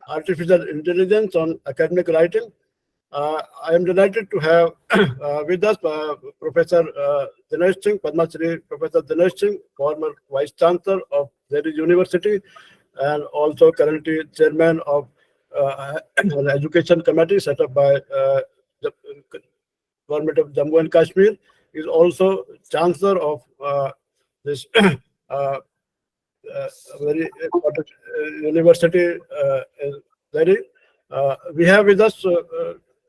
artificial intelligence on academic writing. I am delighted to have with us Professor Dinesh Singh, Padma Shri Professor Dinesh Singh, former Vice-Chancellor of Delhi University and also currently Chairman of an education committee set up by the government of Jammu and Kashmir. He is also Chancellor of this very important university in Delhi. We have with us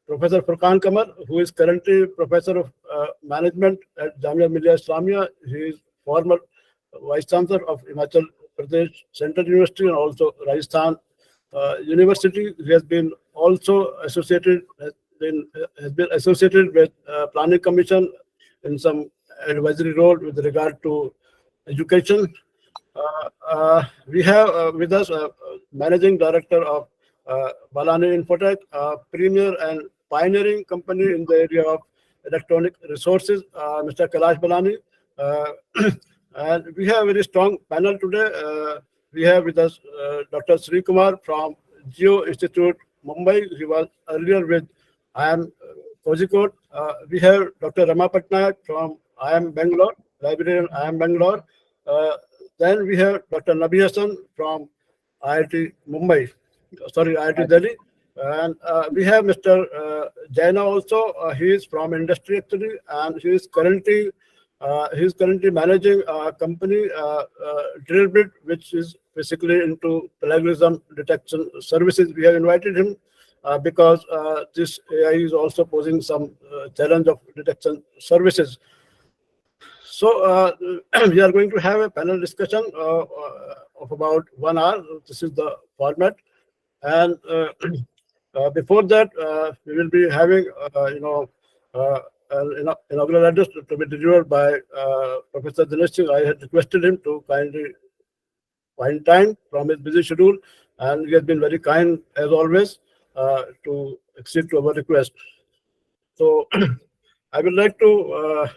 Professor Furqan Qamar, who is currently Professor of Management at Jamia Millia Islamia. He is former Vice-Chancellor of Himachal Pradesh Central University and also Rajasthan University. He has been also associated with Planning Commission in some advisory role with regard to education. We have with us Managing Director of Balani Infotech, a premier and pioneering company in the area of electronic resources, Mr. Kailash Balani. And we have a very strong panel today. We have with us Dr. Sreekumar from JIO Institute, Mumbai. He was earlier with IIM Kozhikode. We have Dr. Rama Patnaik from IIM Bangalore, Librarian IIM Bangalore. Then we have Dr. Nabi Hasan from IIT Delhi. And we have Mr. Jayanna also. He is from industry actually, and he is currently managing a company, Drillbit, which is basically into plagiarism detection services. We have invited him because this AI is also posing some challenge of detection services. So we are going to have a panel discussion of about 1 hour. This is the format. And before that, we will be having, an inaugural address to be delivered by Professor Dinesh Singh. I had requested him to kindly find time from his busy schedule, and he has been very kind, as always, to accede to our request. So I would like to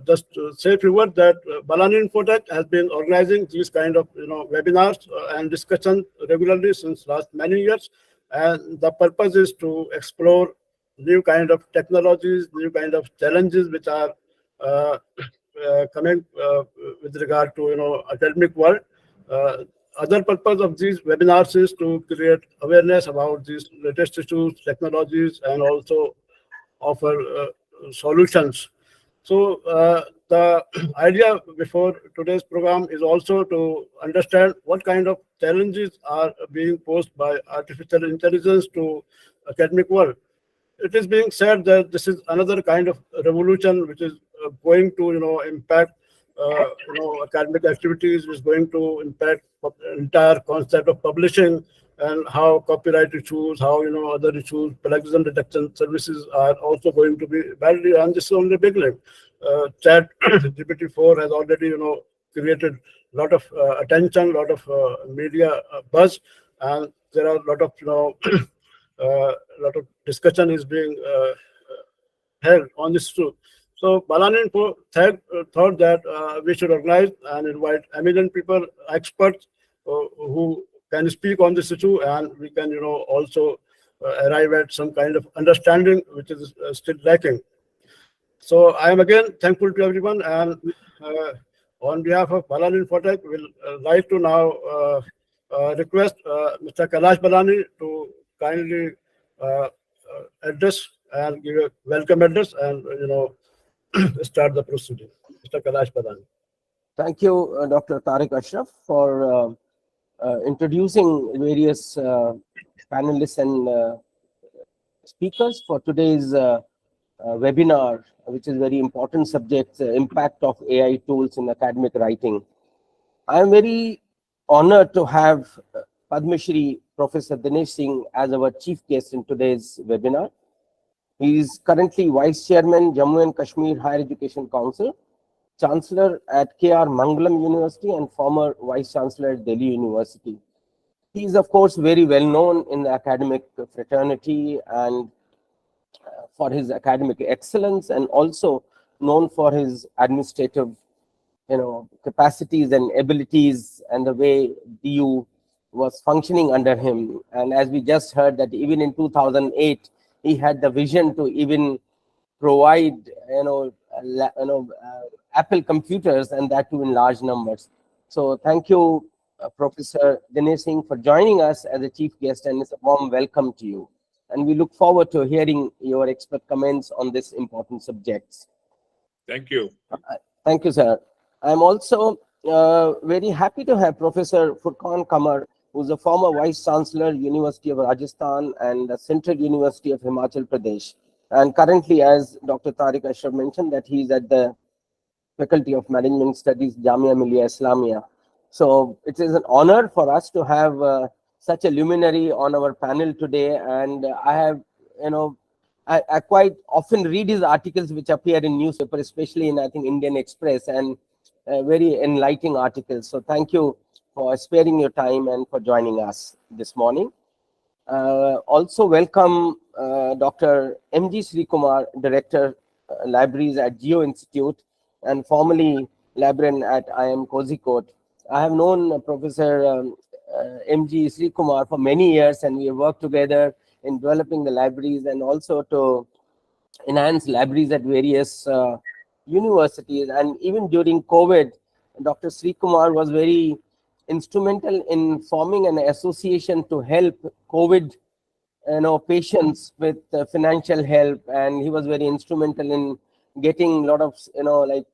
just say a few words that Balani Infotech has been organizing these kind of webinars and discussions regularly since last many years, and the purpose is to explore new kind of technologies, new kind of challenges which are coming with regard to academic world. Other purpose of these webinars is to create awareness about these latest issues, technologies, and also offer solutions. So the idea before today's program is also to understand what kind of challenges are being posed by artificial intelligence to academic world. It is being said that this is another kind of revolution which is going to impact academic activities, is going to impact entire concept of publishing and how copyright issues, how other issues, plagiarism detection services are also going to be badly. And this is only beginning. Chat GPT-4 has already created a lot of attention, a lot of media buzz, and there are a lot of lot of discussion is being held on this issue. So Balani thought that we should organize and invite eminent people, experts who can speak on this issue, and we can also arrive at some kind of understanding which is still lacking. So I am again thankful to everyone, and on behalf of Balani Infotech, will like to now request Mr. Kailash Balani to kindly address and give a welcome address and start the proceeding. Mr. Kailash Balani. Thank you, Dr. Tariq Ashraf, for introducing various panelists and speakers for today's webinar, which is very important subject, impact of AI tools in academic writing. I am very honored to have Padma Shri Professor Dinesh Singh as our chief guest in today's webinar. He is currently Vice Chairman, Jammu and Kashmir Higher Education Council, Chancellor at K.R. Mangalam University, and former Vice Chancellor at Delhi University. He is, of course, very well known in the academic fraternity and for his academic excellence, and also known for his administrative capacities and abilities, and the way DU was functioning under him. And as we just heard that even in 2008, he had the vision to even provide, Apple computers, and that too in large numbers. So thank you, Professor Dinesh Singh, for joining us as a chief guest, and it's a warm welcome to you. And we look forward to hearing your expert comments on this important subjects. Thank you. Thank you, sir. I'm also very happy to have Professor Furqan Qamar, who's a former Vice-Chancellor, University of Rajasthan and the Central University of Himachal Pradesh. And currently, as Dr. Tariq Ashraf mentioned, that he's at the Faculty of Management Studies, Jamia Millia Islamia. So it is an honor for us to have such a luminary on our panel today. And I have, I quite often read his articles which appear in newspaper, especially in, I think, Indian Express, and very enlightening articles. So thank you for sparing your time and for joining us this morning. Also welcome Dr. M.G. Sreekumar, Director, Libraries at JIO Institute, and formerly Librarian at IIM Kozhikode. I have known Professor M.G. Sreekumar for many years, and we have worked together in developing the libraries and also to enhance libraries at various universities. And even during COVID, Dr. Sreekumar was very instrumental in forming an association to help COVID patients with financial help, and he was very instrumental in getting a lot of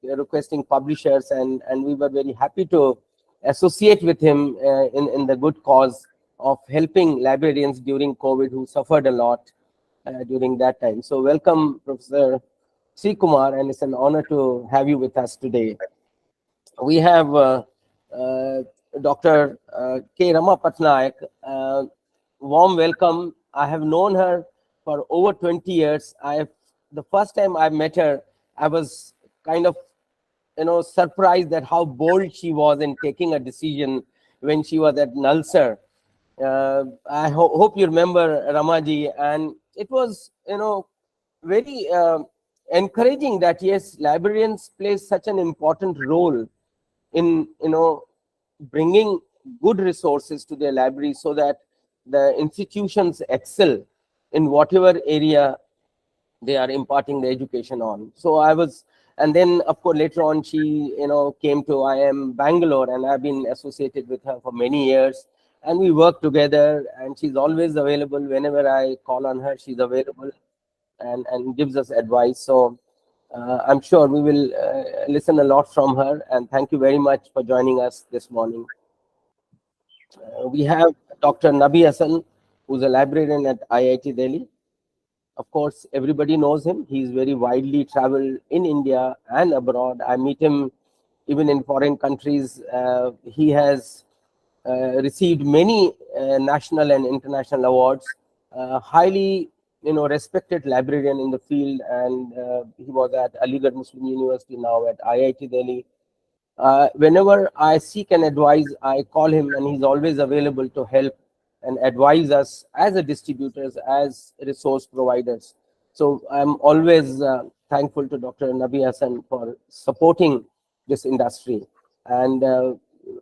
requesting publishers, and we were very happy to associate with him in the good cause of helping librarians during COVID who suffered a lot during that time. So welcome, Professor Sreekumar, and it's an honor to have you with us today. We have Dr. K. Rama Patnaik. Warm welcome. I have known her for over 20 years. The first time I met her, I was kind of surprised at how bold she was in taking a decision when she was at Nalsar. I hope you remember, Ramaji, and it was very encouraging that yes, librarians play such an important role in bringing good resources to their libraries so that the institutions excel in whatever area they are imparting the education on. So I was, and then of course later on she came to IIM Bangalore, and I've been associated with her for many years, and we work together, and she's always available. Whenever I call on her, she's available and gives us advice. So I'm sure we will listen a lot from her, and thank you very much for joining us this morning. We have Dr. Nabi Hasan, who's a librarian at IIT Delhi. Of course, everybody knows him. He's very widely traveled in India and abroad. I meet him even in foreign countries. He has received many national and international awards. Highly, respected librarian in the field, and he was at Aligarh Muslim University, now at IIT Delhi. Whenever I seek an advice, I call him, and he's always available to help and advise us as a distributors, as resource providers. So I'm always thankful to Dr. Nabi Hasan for supporting this industry. And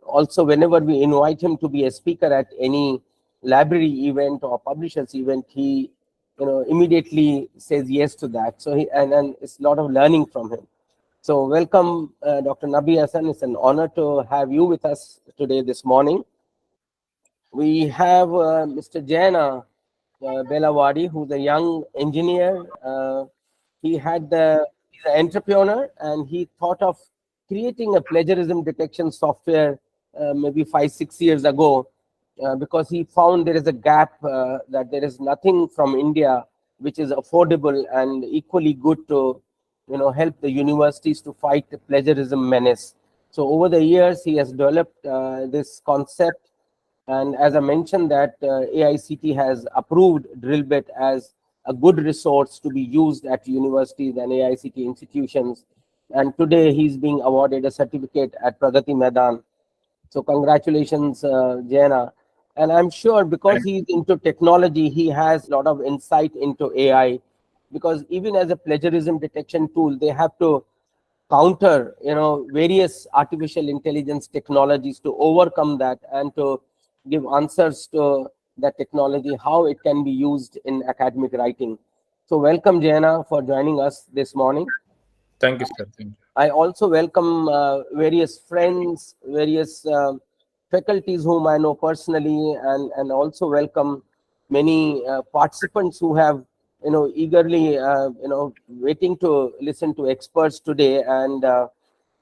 also, whenever we invite him to be a speaker at any library event or publishers event, he immediately says yes to that. So and it's a lot of learning from him. So welcome, Dr. Nabi Hasan. It's an honor to have you with us today, this morning. We have Mr. Jayanna Belawadi, who's a young engineer. He's an entrepreneur, and he thought of creating a plagiarism detection software maybe 5-6 years ago, because he found there is a gap, that there is nothing from India which is affordable and equally good to help the universities to fight the plagiarism menace. So over the years, he has developed this concept. And as I mentioned, that AICT has approved Drillbit as a good resource to be used at universities and AICT institutions. And today he's being awarded a certificate at Pragati Maidan. So congratulations, Jayanna. And I'm sure because he's into technology, he has a lot of insight into AI, because even as a plagiarism detection tool, they have to counter, various artificial intelligence technologies to overcome that and to give answers to that technology, how it can be used in academic writing. So welcome, Jayanna, for joining us this morning. Thank you, sir. Thank you. I also welcome various friends, various faculties whom I know personally, and also welcome many participants who have, eagerly, waiting to listen to experts today. And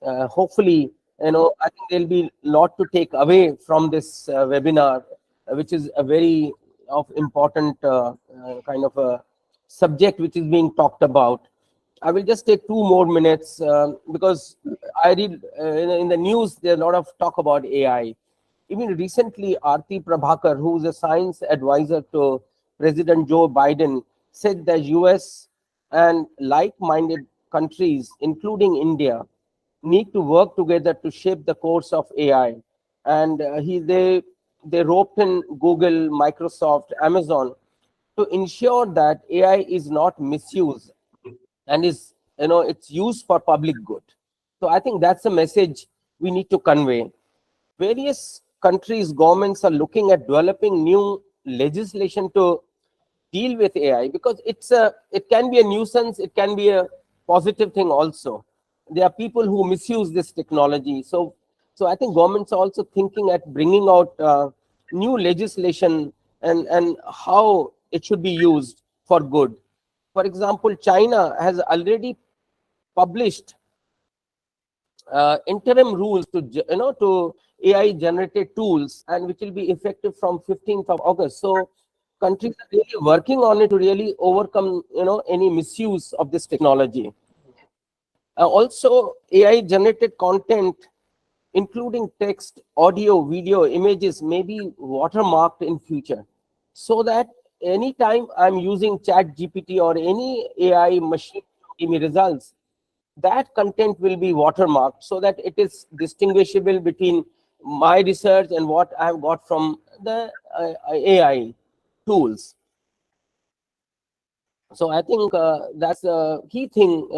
hopefully, I think there'll be a lot to take away from this webinar, which is a very of important kind of a subject which is being talked about. I will just take 2 more minutes because I read in the news there's a lot of talk about AI. Even recently, Arti Prabhakar, who is a science advisor to President Joe Biden, said that US and like-minded countries, including India, need to work together to shape the course of AI. And they roped in Google, Microsoft, Amazon to ensure that AI is not misused and is, it's used for public good. So I think that's a message we need to convey. Various countries, governments are looking at developing new legislation to deal with AI, because it can be a nuisance, it can be a positive thing also. There are people who misuse this technology. So I think governments are also thinking at bringing out new legislation and how it should be used for good. For example, China has already published interim rules to AI generated tools, and which will be effective from 15th of August. So countries are really working on it to really overcome any misuse of this technology. Also, AI generated content, including text, audio, video, images, may be watermarked in future, so that anytime I'm using Chat GPT or any AI machine to give me results, that content will be watermarked so that it is distinguishable between my research and what I've got from the AI tools. So I think that's a key thing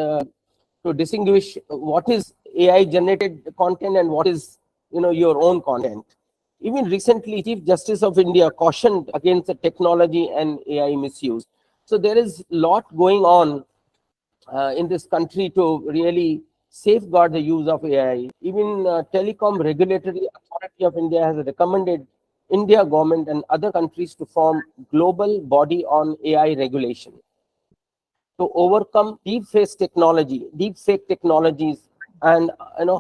to distinguish what is AI generated content and what is your own content. Even recently, Chief Justice of India cautioned against the technology and AI misuse. So there is a lot going on in this country to really safeguard the use of AI. Even Telecom Regulatory Authority of India has recommended India government and other countries to form global body on AI regulation to overcome deepfake technologies, and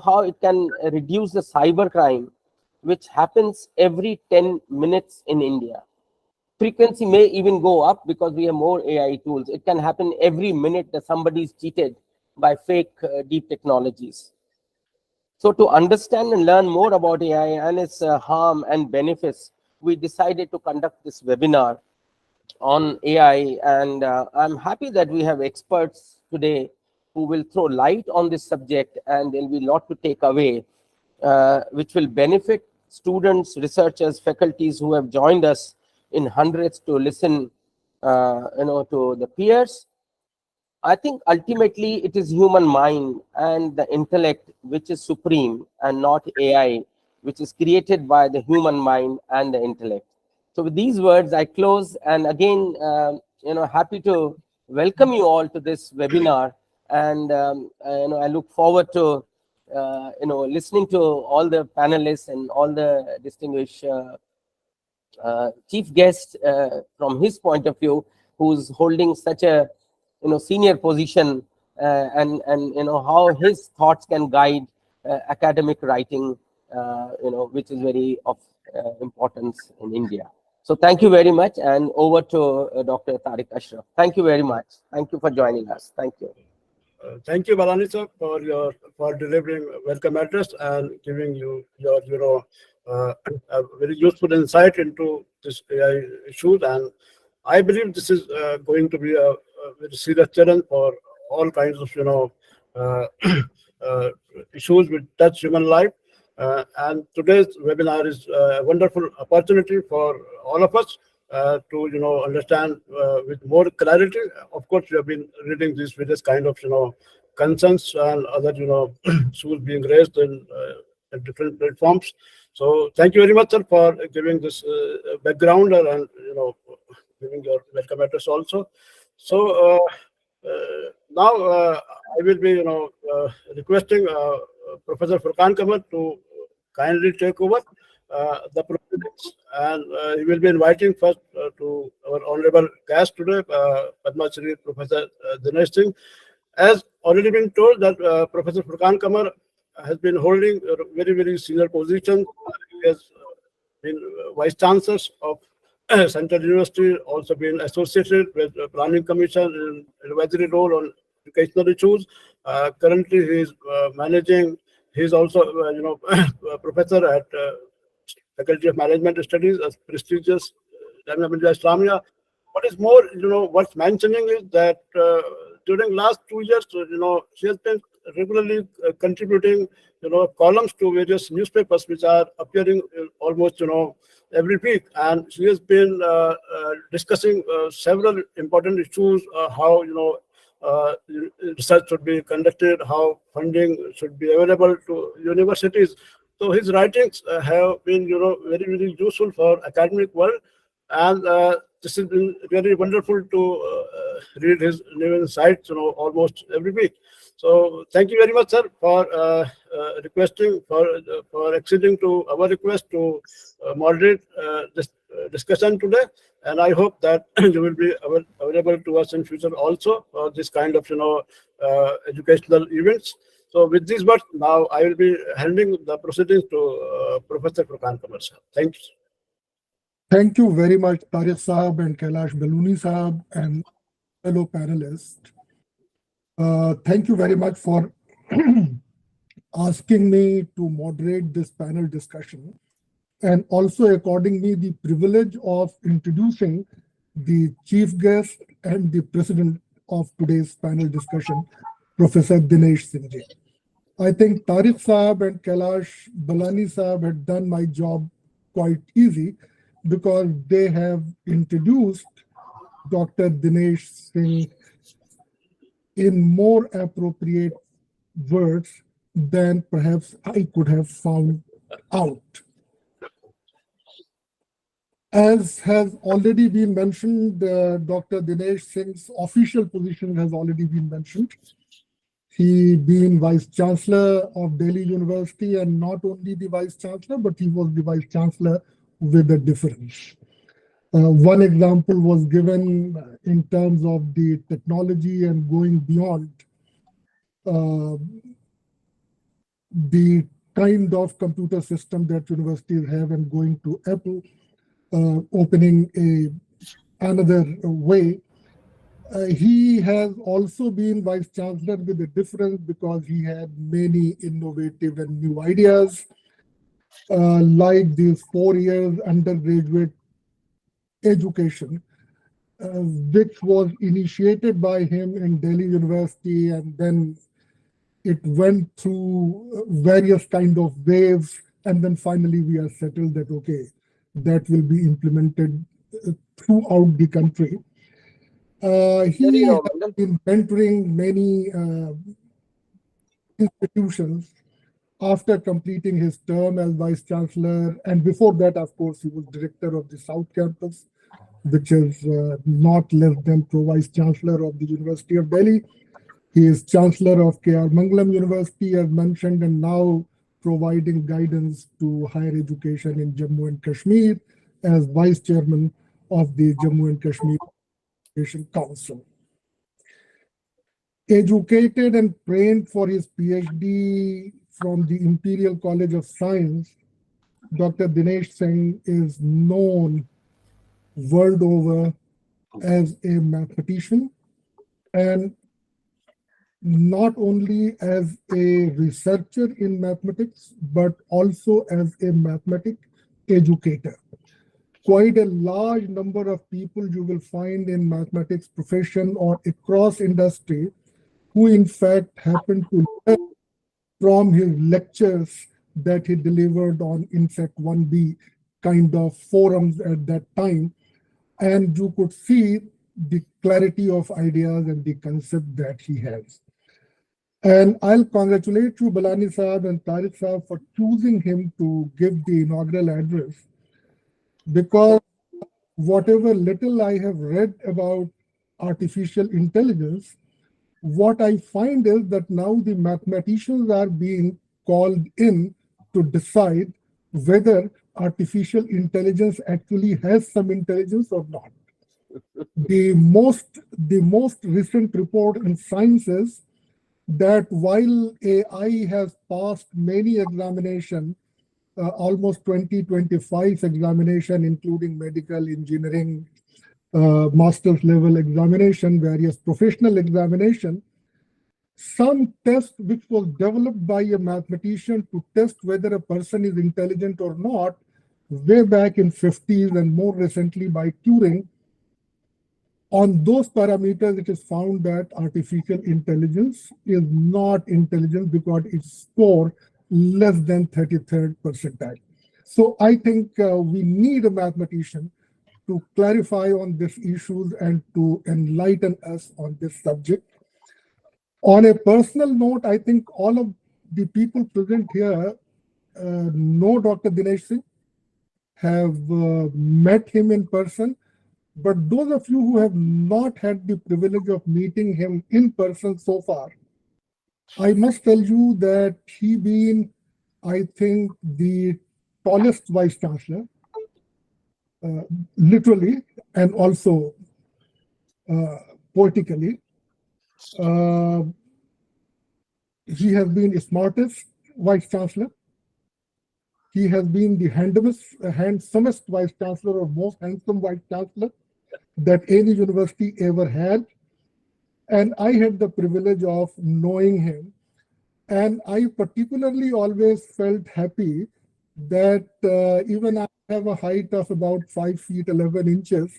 how it can reduce the cyber crime, which happens every 10 minutes in India. Frequency may even go up because we have more AI tools. It can happen every minute that somebody is cheated by fake deep technologies. So to understand and learn more about AI and its harm and benefits, we decided to conduct this webinar on AI. And I'm happy that we have experts today who will throw light on this subject, and there'll be a lot to take away, which will benefit students, researchers, faculties who have joined us in hundreds to listen to the peers. I think ultimately it is human mind and the intellect which is supreme, and not AI, which is created by the human mind and the intellect. So with these words, I close, and again, happy to welcome you all to this webinar, and I look forward to listening to all the panelists and all the distinguished chief guest from his point of view, who's holding such a senior position, and how his thoughts can guide academic writing, which is very of importance in India. So thank you very much, and over to Dr. Tariq Ashraf. Thank you very much. Thank you for joining us. Thank you. Thank you, Balani sir, for delivering a welcome address and giving your a very useful insight into this AI issues. And I believe this is going to be a very serious challenge for all kinds of issues which touch human life. And today's webinar is a wonderful opportunity for all of us to understand with more clarity. Of course, we have been reading these various kind of concerns and other issues being raised in different platforms. So thank you very much, sir, for giving this background and giving your welcome address also. So now I will be requesting Professor Furqan Qamar to kindly take over the proceedings, and he will be inviting first to our honorable guest today, Padma Shri Professor Dinesh Singh. As already been told that Professor Furqan Qamar has been holding a very, very senior position. He has been Vice-Chancellor of Central University, also been associated with the Planning Commission in advisory role on educational issues. Currently, he is managing. He is also, a professor at Faculty of Management Studies, a prestigious Jamia Millia Islamia. What is more, worth mentioning is that during last 2 years, she has been regularly contributing, columns to various newspapers which are appearing almost, every week, and she has been discussing several important issues, how research should be conducted, how funding should be available to universities. So his writings have been, very, very useful for academic world, and this has been really wonderful to read his new insights, almost every week. So thank you very much, sir, for requesting for acceding to our request to moderate this discussion today. And I hope that you will be available to us in future also for this kind of educational events. So with these words, now I will be handing the proceedings to Professor Furqan Qamar, sir. Thank you. Thank you very much, Tariq Saab and Kailash Baluni Saab and fellow panelists. Thank you very much for asking me to moderate this panel discussion, and also according me the privilege of introducing the chief guest and the president of today's panel discussion, Professor Dinesh Singh. I think Tariq Saab and Kailash Balani Saab had done my job quite easy because they have introduced Dr. Dinesh Singh in more appropriate words than perhaps I could have found out. As has already been mentioned, Dr. Dinesh Singh's official position has already been mentioned. He being Vice-Chancellor of Delhi University, and not only the Vice-Chancellor, but he was the Vice-Chancellor with a difference. One example was given in terms of the technology and going beyond the kind of computer system that universities have and going to Apple, opening another way. He has also been Vice-Chancellor with a difference because he had many innovative and new ideas, like these 4 years undergraduate education, which was initiated by him in Delhi University, and then it went through various kind of waves, and then finally we are settled that, okay, that will be implemented throughout the country. He has been mentoring many institutions after completing his term as Vice-Chancellor, and before that, of course, he was director of the South Campus, which is not less than Pro-Vice-Chancellor of the University of Delhi. He is Chancellor of K.R. Mangalam University, as mentioned, and now providing guidance to higher education in Jammu and Kashmir as Vice Chairman of the Jammu and Kashmir Education Council. Educated and trained for his PhD from the Imperial College of Science, Dr. Dinesh Singh is known world over as a mathematician, and not only as a researcher in mathematics, but also as a mathematic educator. Quite a large number of people you will find in mathematics profession or across industry who in fact happen to learn from his lectures that he delivered on INSET 1B kind of forums at that time. And you could see the clarity of ideas and the concept that he has. And I'll congratulate you, Balani Saab and Tariq Saab, for choosing him to give the inaugural address, because whatever little I have read about artificial intelligence, what I find is that now the mathematicians are being called in to decide whether artificial intelligence actually has some intelligence or not. The most recent report in Science is that while AI has passed many examinations, almost 25 examination, including medical, engineering, master's level examination, various professional examination, some test which was developed by a mathematician to test whether a person is intelligent or not, way back in 50s and more recently by Turing, on those parameters, it is found that artificial intelligence is not intelligent because it scores less than 33rd percentile. So I think we need a mathematician to clarify on these issues and to enlighten us on this subject. On a personal note, I think all of the people present here know Dr. Dinesh Singh, have met him in person. But those of you who have not had the privilege of meeting him in person so far, I must tell you that he being, I think, the tallest Vice-Chancellor, literally, and also poetically. He has been the smartest Vice-Chancellor. He has been the handsomest Vice-Chancellor or most handsome Vice-Chancellor that any university ever had. And I had the privilege of knowing him. And I particularly always felt happy that even I have a height of about 5 feet 11 inches,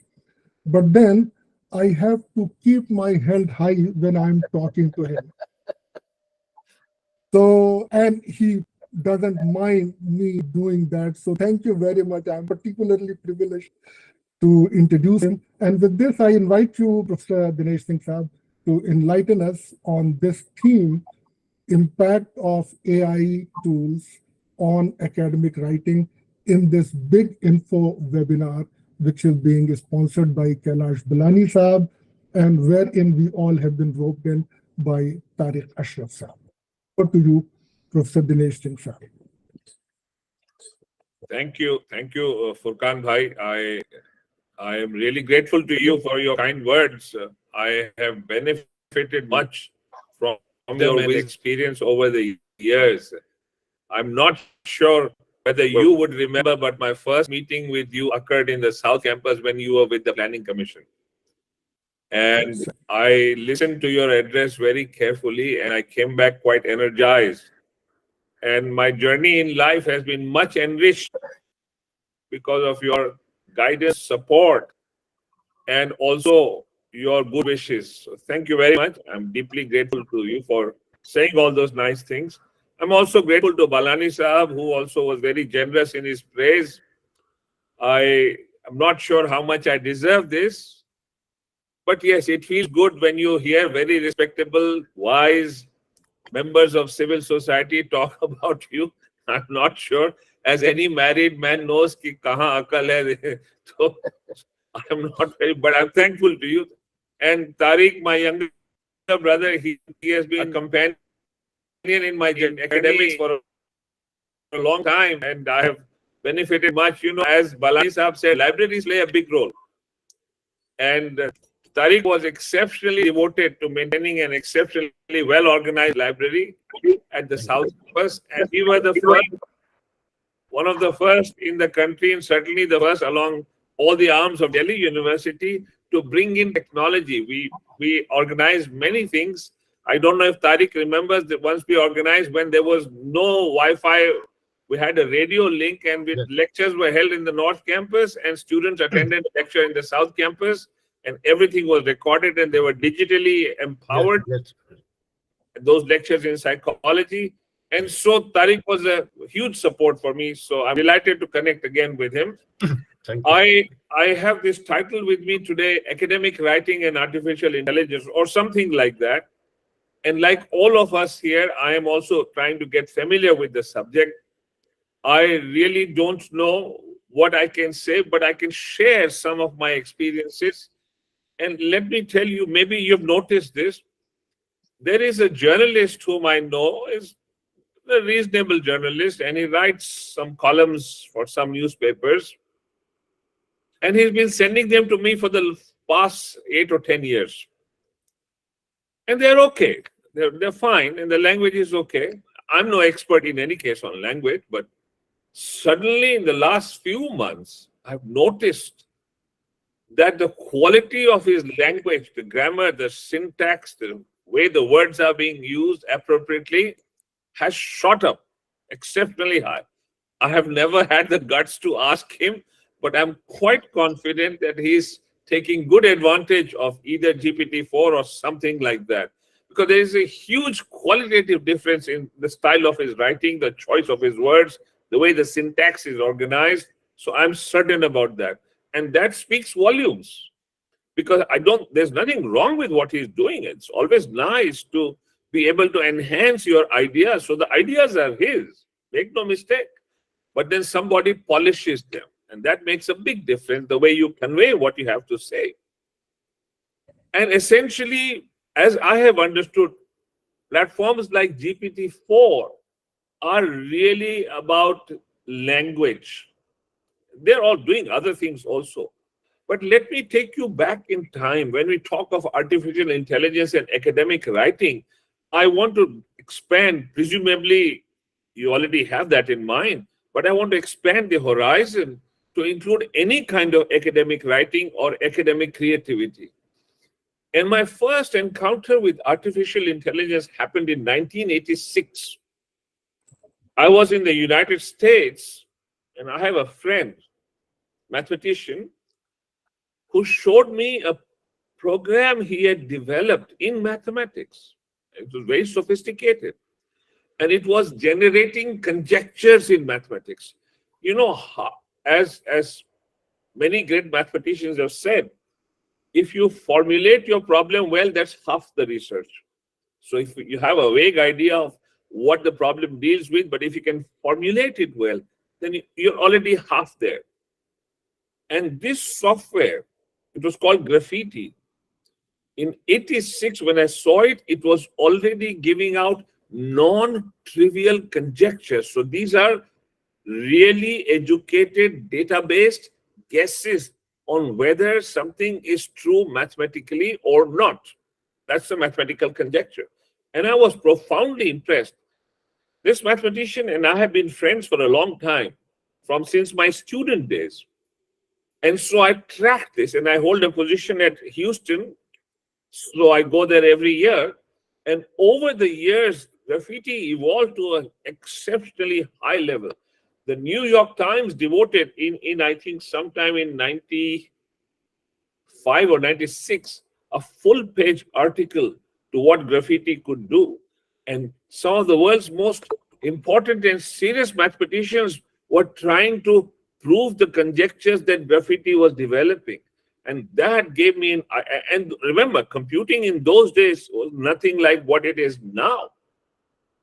but then I have to keep my head high when I'm talking to him. So, and he doesn't mind me doing that. So thank you very much. I'm particularly privileged to introduce him. And with this, I invite you, Professor Dinesh Singh Saab, to enlighten us on this theme, impact of AI tools on academic writing, in this big info webinar, which is being sponsored by Kailash Balani Saab, and wherein we all have been roped in by Tariq Ashraf Saab. Over to you, Professor Dinesh Singh Saab. Thank you, Furqan Bhai. I am really grateful to you for your kind words. I have benefited much from your experience over the years. I'm not sure whether you would remember, but my first meeting with you occurred in the South Campus when you were with the Planning Commission. And I listened to your address very carefully, and I came back quite energized. And my journey in life has been much enriched because of your guidance, support, and also your good wishes. So thank you very much. I'm deeply grateful to you for saying all those nice things. I'm also grateful to Balani Saab, who also was very generous in his praise. I am not sure how much I deserve this, but yes, it feels good when you hear very respectable, wise members of civil society talk about you. I'm not sure, as any married man knows, ki kahan akal hai. So I'm not very, but I'm thankful to you. And Tariq, my younger brother, he has been a companion in my academics for a long time, and I have benefited much. You know, as Balani Saab said, libraries play a big role. And Tariq was exceptionally devoted to maintaining an exceptionally well-organized library at the South Campus. And we were the first, one of the first in the country, and certainly the first along all the arms of Delhi University to bring in technology. We organized many things. I don't know if Tariq remembers that once we organized when there was no Wi-Fi, we had a radio link, and lectures were held in the North Campus, and students attended a lecture in the South Campus, and everything was recorded, and they were digitally empowered. Those lectures in psychology. And so Tariq was a huge support for me. So I'm delighted to connect again with him. Thank you. I have this title with me today, Academic Writing and Artificial Intelligence, or something like that. And like all of us here, I am also trying to get familiar with the subject. I really don't know what I can say, but I can share some of my experiences. And let me tell you, maybe you've noticed this. There is a journalist whom I know, is a reasonable journalist, and he writes some columns for some newspapers. And he's been sending them to me for the past 8 or 10 years. And they're okay. They're fine, and the language is okay. I'm no expert in any case on language, but suddenly in the last few months, I've noticed that the quality of his language, the grammar, the syntax, the way the words are being used appropriately has shot up exceptionally high. I have never had the guts to ask him, but I'm quite confident that he's taking good advantage of either GPT-4 or something like that. Because there is a huge qualitative difference in the style of his writing, the choice of his words, the way the syntax is organized. So I'm certain about that. And that speaks volumes. Because there's nothing wrong with what he's doing. It's always nice to be able to enhance your ideas. So the ideas are his, make no mistake. But then somebody polishes them. And that makes a big difference, the way you convey what you have to say. And essentially, as I have understood, platforms like GPT-4 are really about language. They're all doing other things also. But let me take you back in time. When we talk of artificial intelligence and academic writing, I want to expand. Presumably, you already have that in mind, but I want to expand the horizon to include any kind of academic writing or academic creativity. And my first encounter with artificial intelligence happened in 1986. I was in the United States, and I have a friend, mathematician, who showed me a program he had developed in mathematics. It was very sophisticated. And it was generating conjectures in mathematics. You know, as many great mathematicians have said, if you formulate your problem well, that's half the research. So if you have a vague idea of what the problem deals with, but if you can formulate it well, then you're already half there. And this software, it was called Graffiti. In 86, when I saw it, it was already giving out non-trivial conjectures. So these are really educated, data-based guesses on whether something is true mathematically or not. That's a mathematical conjecture. And I was profoundly impressed. This mathematician and I have been friends for a long time, since my student days. And so I track this, and I hold a position at Houston. So I go there every year. And over the years, Graffiti evolved to an exceptionally high level. The New York Times devoted in I think sometime in 95 or 96, a full-page article to what Graffiti could do. And some of the world's most important and serious mathematicians were trying to prove the conjectures that Graffiti was developing. And that gave me, and remember, computing in those days was nothing like what it is now.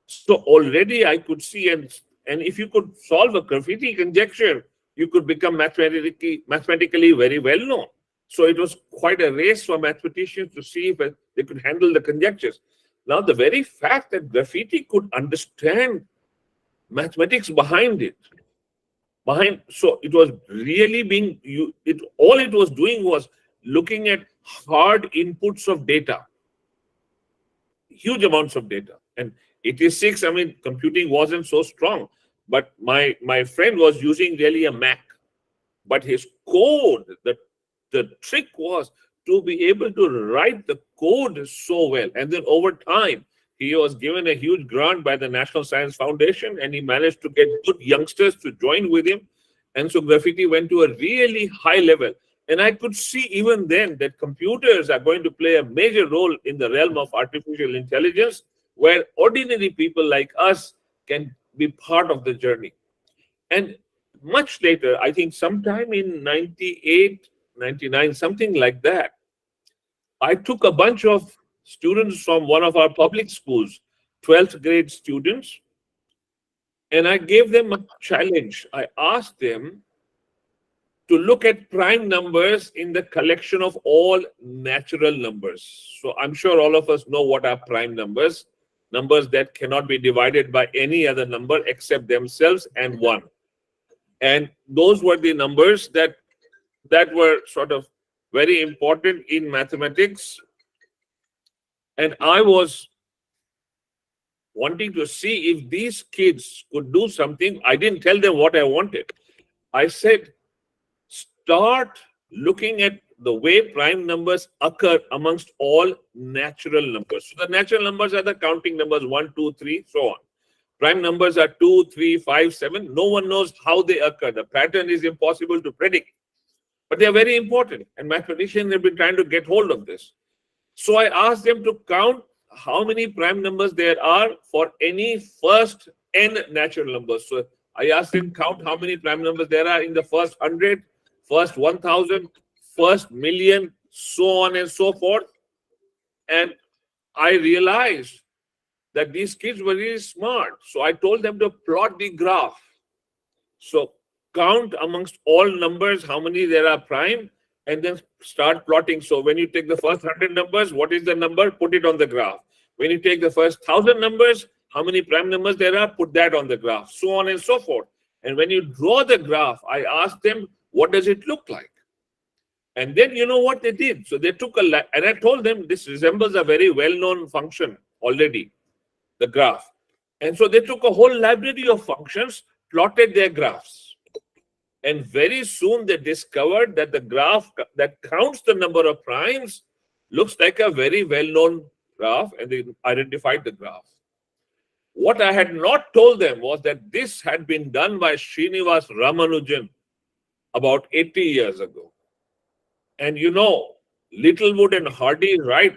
So already I could see, and if you could solve a Graffiti conjecture, you could become mathematically very well known. So it was quite a race for mathematicians to see if they could handle the conjectures. Now, the very fact that Graffiti could understand mathematics behind it, so it was really being, all it was doing was looking at hard inputs of data, huge amounts of data. And 86, I mean, computing wasn't so strong, but my friend was using really a Mac. But his code, the trick was to be able to write the code so well. And then over time, he was given a huge grant by the National Science Foundation, and he managed to get good youngsters to join with him. And so Graffiti went to a really high level. And I could see even then that computers are going to play a major role in the realm of artificial intelligence, where ordinary people like us can be part of the journey. And much later, I think sometime in 98, 99, something like that, I took a bunch of students from one of our public schools, 12th grade students, and I gave them a challenge. I asked them to look at prime numbers in the collection of all natural numbers. So I'm sure all of us know what are prime numbers, numbers that cannot be divided by any other number except themselves and 1. And those were the numbers that were sort of very important in mathematics. And I was wanting to see if these kids could do something. I didn't tell them what I wanted. I said, start looking at the way prime numbers occur amongst all natural numbers. So the natural numbers are the counting numbers 1, 2, 3, so on. Prime numbers are 2, 3, 5, 7. No one knows how they occur. The pattern is impossible to predict. But they are very important. And mathematicians have been trying to get hold of this. So I asked them to count how many prime numbers there are for any first n natural numbers. So I asked them to count how many prime numbers there are in the first 100, first 1,000, first million, so on and so forth. And I realized that these kids were really smart. So I told them to plot the graph. So count amongst all numbers how many there are prime, and then start plotting. So when you take the first 100 numbers, what is the number? Put it on the graph. When you take the first 1,000 numbers, how many prime numbers there are? Put that on the graph, so on and so forth. And when you draw the graph, I asked them, what does it look like? And then you know what they did? So they took and I told them this resembles a very well-known function already, the graph. And so they took a whole library of functions, plotted their graphs. And very soon they discovered that the graph that counts the number of primes looks like a very well-known graph, and they identified the graph. What I had not told them was that this had been done by Srinivas Ramanujan about 80 years ago. And you know, Littlewood and Hardy write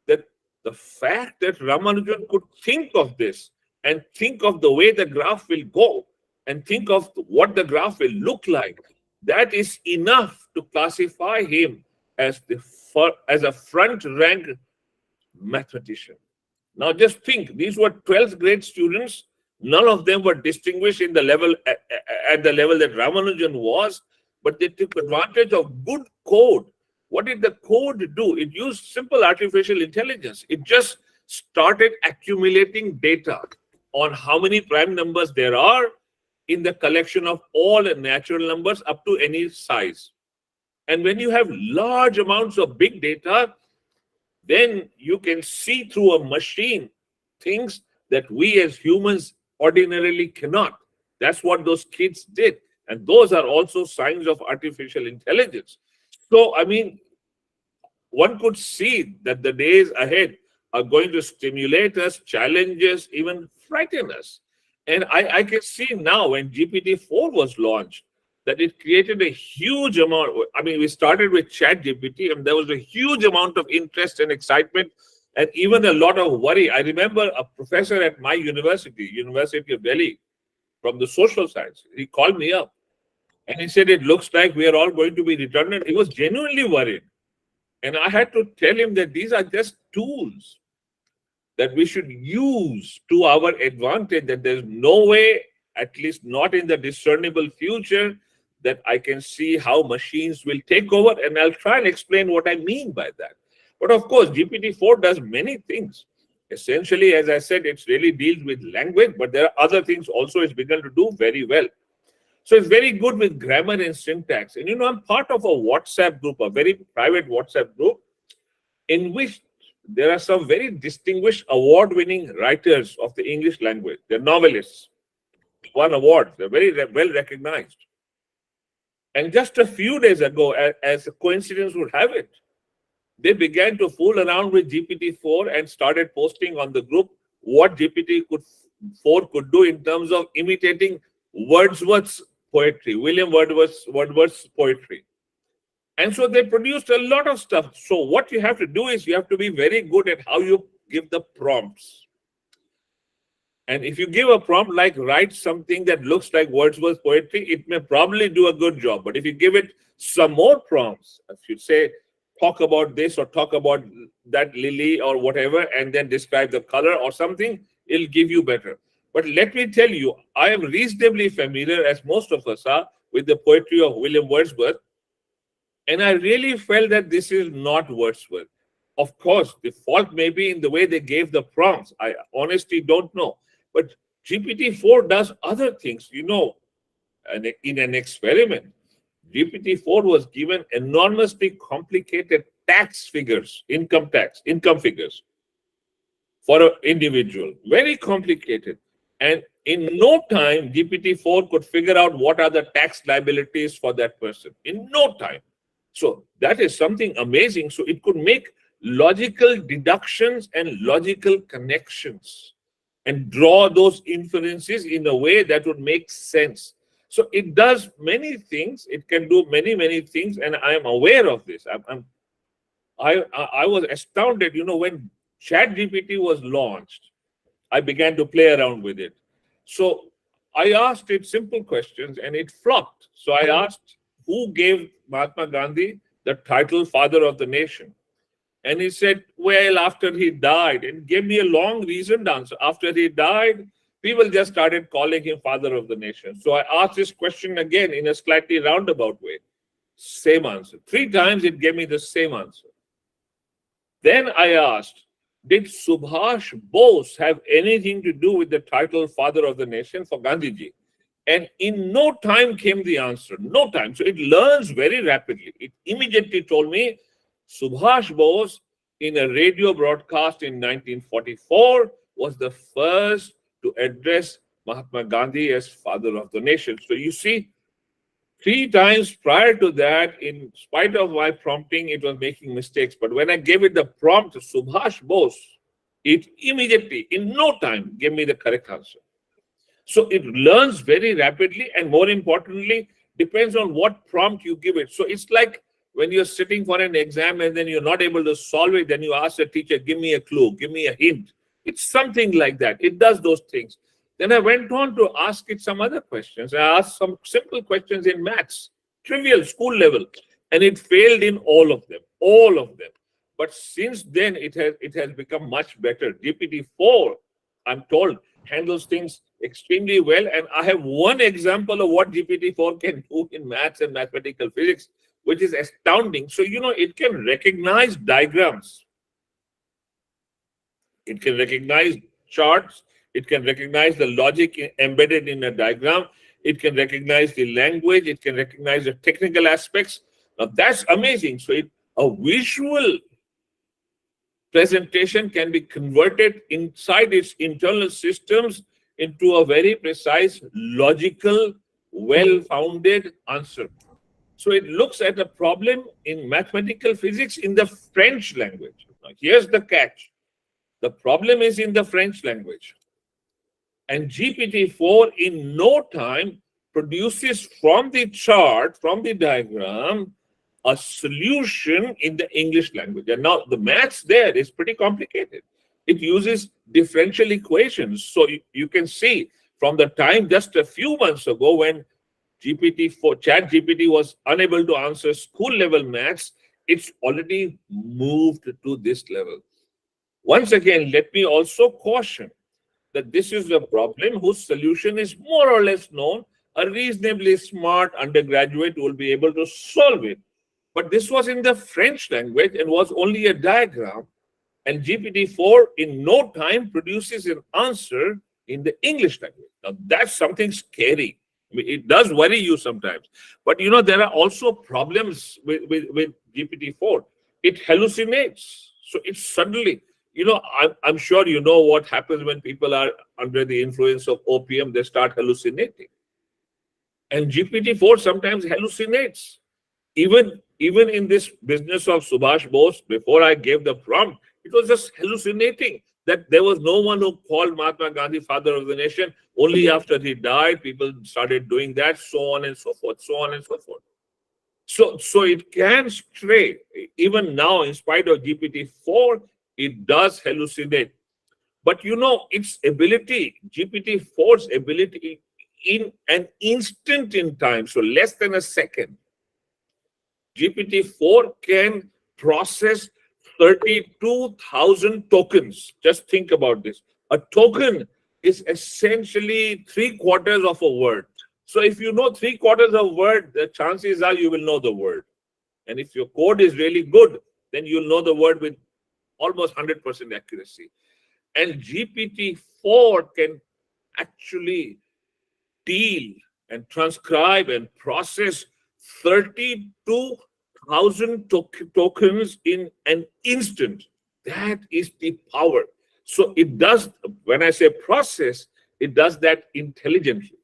that the fact that Ramanujan could think of this and think of the way the graph will go and think of what the graph will look like, that is enough to classify him as a front-rank mathematician. Now just think, these were 12th grade students. None of them were distinguished in the level at the level that Ramanujan was, but they took advantage of good code. What did the code do? It used simple artificial intelligence. It just started accumulating data on how many prime numbers there are in the collection of all natural numbers up to any size. And when you have large amounts of big data, then you can see through a machine things that we as humans ordinarily cannot. That's what those kids did. And those are also signs of artificial intelligence. So, I mean, one could see that the days ahead are going to stimulate us, challenge us, even frighten us. And I can see now when GPT-4 was launched, that it created a huge amount. I mean, we started with ChatGPT, and there was a huge amount of interest and excitement, and even a lot of worry. I remember a professor at my university, University of Delhi, from the social science. He called me up, and he said, it looks like we are all going to be redundant. He was genuinely worried. And I had to tell him that these are just tools that we should use to our advantage, that there's no way, at least not in the discernible future, that I can see how machines will take over. And I'll try and explain what I mean by that. But of course, GPT-4 does many things. Essentially, as I said, it really deals with language, but there are other things also it's begun to do very well. So it's very good with grammar and syntax. And you know, I'm part of a WhatsApp group, a very private WhatsApp group, in which there are some very distinguished award-winning writers of the English language. They're novelists, won awards. They're very well recognized. And just a few days ago, as a coincidence would have it, they began to fool around with GPT-4 and started posting on the group what GPT-4 could do in terms of imitating Wordsworth's poetry, William Wordsworth's poetry. And so they produced a lot of stuff. So what you have to do is you have to be very good at how you give the prompts. And if you give a prompt like write something that looks like Wordsworth's poetry, it may probably do a good job. But if you give it some more prompts, if you say talk about this or talk about that lily or whatever, and then describe the color or something, it'll give you better. But let me tell you, I am reasonably familiar, as most of us are, with the poetry of William Wordsworth. And I really felt that this is not Wordsworth. Of course, the fault may be in the way they gave the prompts. I honestly don't know. But GPT-4 does other things. You know, and in an experiment, GPT-4 was given enormously complicated tax figures, income figures for an individual. Very complicated. And in no time, GPT-4 could figure out what are the tax liabilities for that person. In no time. So that is something amazing. So it could make logical deductions and logical connections and draw those inferences in a way that would make sense. So it does many things. It can do many things, and I am aware of this. I was astounded. You know, when ChatGPT was launched, I began to play around with it. So I asked it simple questions, and it flopped. So I asked, who gave Mahatma Gandhi the title Father of the Nation? And he said, well, after he died, and gave me a long reasoned answer. After he died, people just started calling him Father of the Nation. So I asked this question again in a slightly roundabout way. Same answer. 3 times it gave me the same answer. Then I asked, did Subhash Bose have anything to do with the title Father of the Nation for Gandhiji? And in no time came the answer. No time. So it learns very rapidly. It immediately told me Subhash Bose, in a radio broadcast in 1944, was the first to address Mahatma Gandhi as Father of the Nation. So you see, 3 times prior to that, in spite of my prompting, it was making mistakes. But when I gave it the prompt to Subhash Bose, it immediately, in no time, gave me the correct answer. So it learns very rapidly, and more importantly, depends on what prompt you give it. So it's like when you're sitting for an exam and then you're not able to solve it, then you ask the teacher, give me a clue, give me a hint. It's something like that. It does those things. Then I went on to ask it some other questions. I asked some simple questions in maths, trivial school level, and it failed in all of them. But since then, it has become much better. GPT-4, I'm told, handles things extremely well. And I have one example of what GPT-4 can do in maths and mathematical physics, which is astounding. So, you know, it can recognize diagrams. It can recognize charts. It can recognize the logic embedded in a diagram. It can recognize the language. It can recognize the technical aspects. Now, that's amazing. So a visual presentation can be converted inside its internal systems into a very precise, logical, well-founded answer. So it looks at a problem in mathematical physics in the French language. Now, here's the catch. The problem is in the French language. And GPT-4 in no time produces from the chart, from the diagram, a solution in the English language. And now the maths there is pretty complicated. It uses differential equations. So you can see from the time just a few months ago when ChatGPT was unable to answer school level maths, it's already moved to this level. Once again, let me also caution that this is a problem whose solution is more or less known. A reasonably smart undergraduate will be able to solve it. But this was in the French language and was only a diagram. And GPT-4 in no time produces an answer in the English language. Now, that's something scary. I mean, it does worry you sometimes. But, you know, there are also problems with GPT-4. It hallucinates. So it's suddenly, you know, I'm sure you know what happens when people are under the influence of opium, they start hallucinating. And GPT-4 sometimes hallucinates. Even in this business of Subhash Bose, before I gave the prompt, it was just hallucinating that there was no one who called Mahatma Gandhi Father of the Nation. Only after he died, people started doing that, so on and so forth, so on and so forth. So it can stray. Even now, in spite of GPT-4, it does hallucinate. But you know, its ability, GPT-4's ability in an instant in time, so less than a second, GPT-4 can process 32,000 tokens. Just think about this. A token is essentially 3/4 of a word. So if you know 3/4 of a word, the chances are you will know the word. And if your code is really good, then you'll know the word with almost 100% accuracy. And GPT-4 can actually deal and transcribe and process 32,000 tokens in an instant. That is the power. So it does, when I say process, it does that intelligently.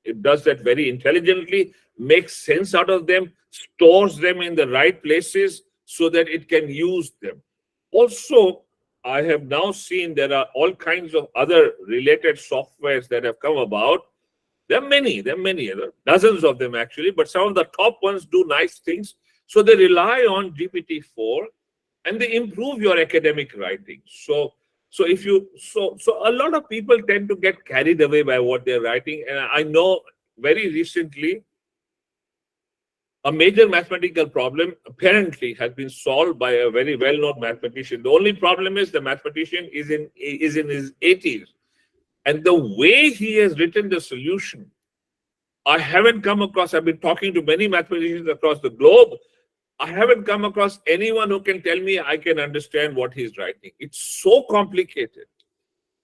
It does that very intelligently, makes sense out of them, stores them in the right places so that it can use them. Also, I have now seen there are all kinds of other related softwares that have come about. There are many, dozens of them actually, but some of the top ones do nice things. So they rely on GPT-4 and they improve your academic writing. So a lot of people tend to get carried away by what they're writing. And I know very recently, a major mathematical problem apparently has been solved by a very well-known mathematician. The only problem is the mathematician is in his 80s. And the way he has written the solution, I haven't come across, I've been talking to many mathematicians across the globe. I haven't come across anyone who can tell me I can understand what he's writing. It's so complicated.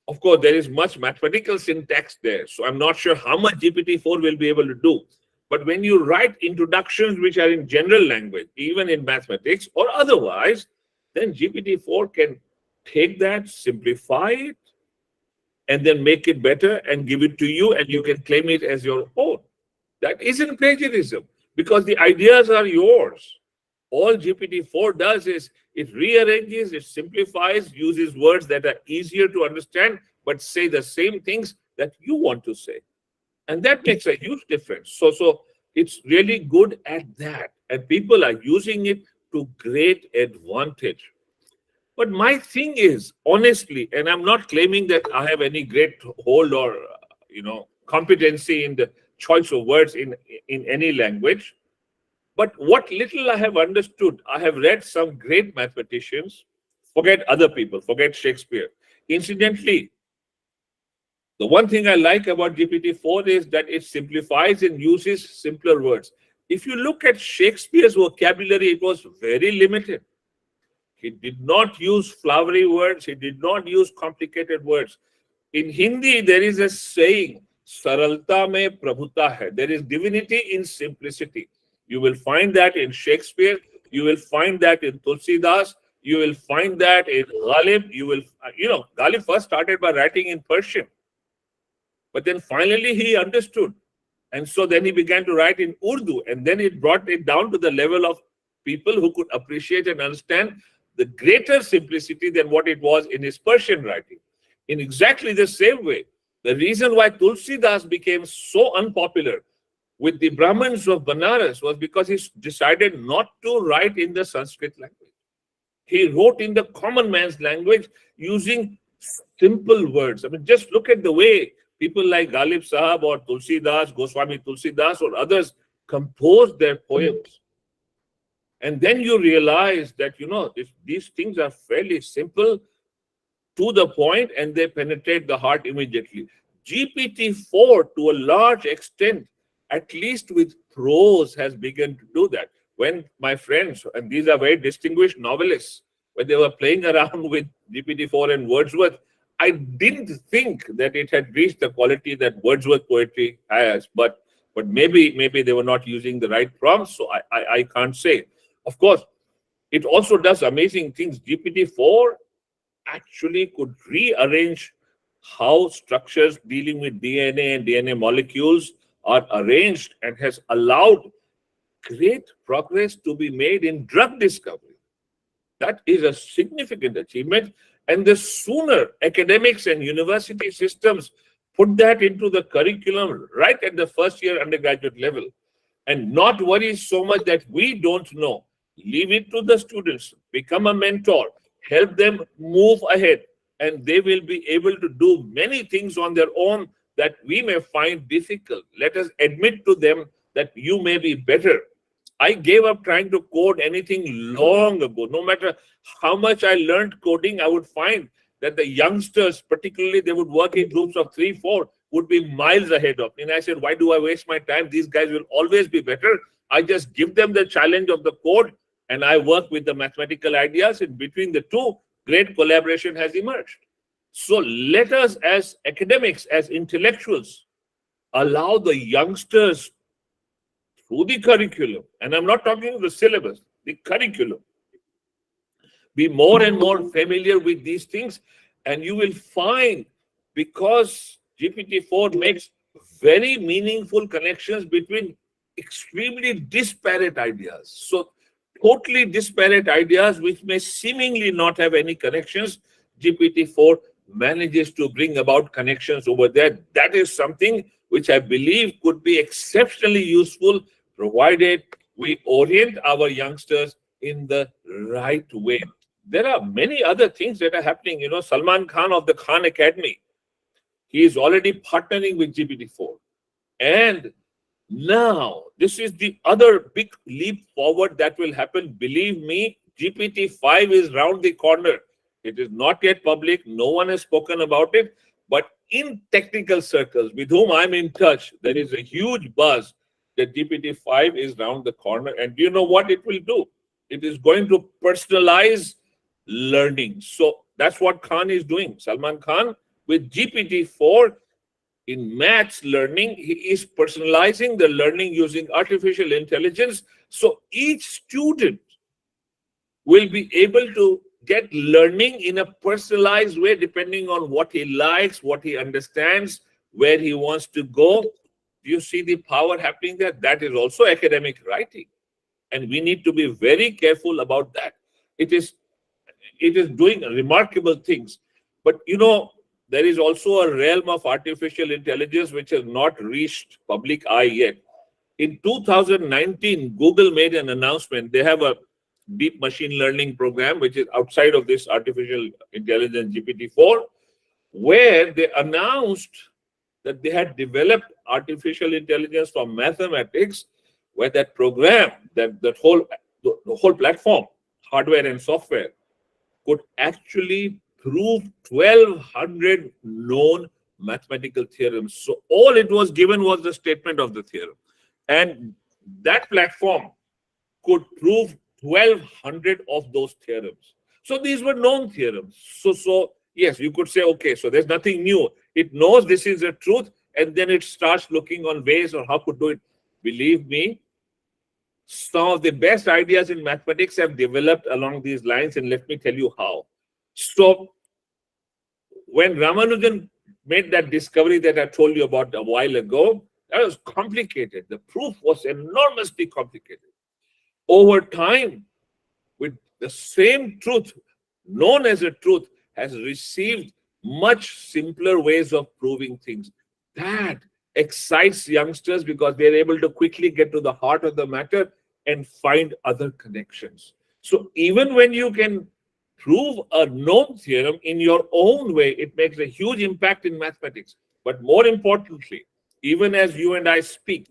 Of course, there is much mathematical syntax there. So I'm not sure how much GPT-4 will be able to do. But when you write introductions which are in general language, even in mathematics or otherwise, then GPT-4 can take that, simplify it, and then make it better and give it to you, and you can claim it as your own. That isn't plagiarism because the ideas are yours. All GPT-4 does is it rearranges, it simplifies, uses words that are easier to understand, but say the same things that you want to say. And that makes a huge difference. So it's really good at that. And people are using it to great advantage. But my thing is, honestly, and I'm not claiming that I have any great hold or, competency in the choice of words in any language. But what little I have understood, I have read some great mathematicians, forget other people, forget Shakespeare. Incidentally, the one thing I like about GPT-4 is that it simplifies and uses simpler words. If you look at Shakespeare's vocabulary, it was very limited. He did not use flowery words. He did not use complicated words. In Hindi, there is a saying, Saralta mein prabhuta hai. There is divinity in simplicity. You will find that in Shakespeare. You will find that in Tulsidas. You will find that in Ghalib. Ghalib first started by writing in Persian. But then finally he understood. And so then he began to write in Urdu. And then it brought it down to the level of people who could appreciate and understand the greater simplicity than what it was in his Persian writing. In exactly the same way, the reason why Tulsidas became so unpopular with the Brahmins of Banaras was because he decided not to write in the Sanskrit language. He wrote in the common man's language using simple words. I mean, just look at the way people like Ghalib Sahab or Tulsidas, Goswami Tulsidas or others compose their poems. And then you realize that, these things are fairly simple, to the point, and they penetrate the heart immediately. GPT-4, to a large extent, at least with prose, has begun to do that. When my friends, and these are very distinguished novelists, when they were playing around with GPT-4 and Wordsworth, I didn't think that it had reached the quality that Wordsworth poetry has, but maybe they were not using the right prompts, so I can't say. Of course, it also does amazing things. GPT-4 actually could rearrange how structures dealing with DNA and DNA molecules are arranged and has allowed great progress to be made in drug discovery. That is a significant achievement. And the sooner academics and university systems put that into the curriculum right at the first year undergraduate level and not worry so much that we don't know, leave it to the students, become a mentor, help them move ahead, and they will be able to do many things on their own that we may find difficult. Let us admit to them that you may be better I gave up trying to code anything long ago. No matter how much I learned coding, I would find that the youngsters, particularly, they would work in groups of 3, 4, would be miles ahead of me. And I said, why do I waste my time? These guys will always be better. I just give them the challenge of the code and I work with the mathematical ideas. In between the two, great collaboration has emerged. So let us, as academics, as intellectuals, allow the youngsters through the curriculum, and I'm not talking of the syllabus, the curriculum, be more and more familiar with these things. And you will find, because GPT-4 makes very meaningful connections between extremely disparate ideas. So totally disparate ideas which may seemingly not have any connections, GPT-4 manages to bring about connections over there. That is something which I believe could be exceptionally useful, provided we orient our youngsters in the right way. There are many other things that are happening. You know, Salman Khan of the Khan Academy, he is already partnering with GPT-4. And now, this is the other big leap forward that will happen. Believe me, GPT-5 is round the corner. It is not yet public. No one has spoken about it. But in technical circles with whom I'm in touch, there is a huge buzz that GPT-5 is round the corner. And do you know what it will do? It is going to personalize learning. So that's what Khan is doing. Salman Khan, with GPT-4, in maths learning, he is personalizing the learning using artificial intelligence. So each student will be able to get learning in a personalized way, depending on what he likes, what he understands, where he wants to go. Do you see the power happening there? That is also academic writing. And we need to be very careful about that. It is doing remarkable things. But you know, there is also a realm of artificial intelligence which has not reached public eye yet. In 2019, Google made an announcement. They have a deep machine learning program which is outside of this artificial intelligence GPT-4, where they announced that they had developed artificial intelligence for mathematics, where that program, the whole platform, hardware and software, could actually prove 1,200 known mathematical theorems. So all it was given was the statement of the theorem. And that platform could prove 1,200 of those theorems. So these were known theorems. So yes, you could say, okay, so there's nothing new. It knows this is a truth, and then it starts looking on ways on how to do it. Believe me, some of the best ideas in mathematics have developed along these lines, and let me tell you how. So when Ramanujan made that discovery that I told you about a while ago, that was complicated. The proof was enormously complicated. Over time, with the same truth, known as a truth, has received much simpler ways of proving things. That excites youngsters because they're able to quickly get to the heart of the matter and find other connections. So even when you can prove a known theorem in your own way, it makes a huge impact in mathematics. But more importantly, even as you and I speak,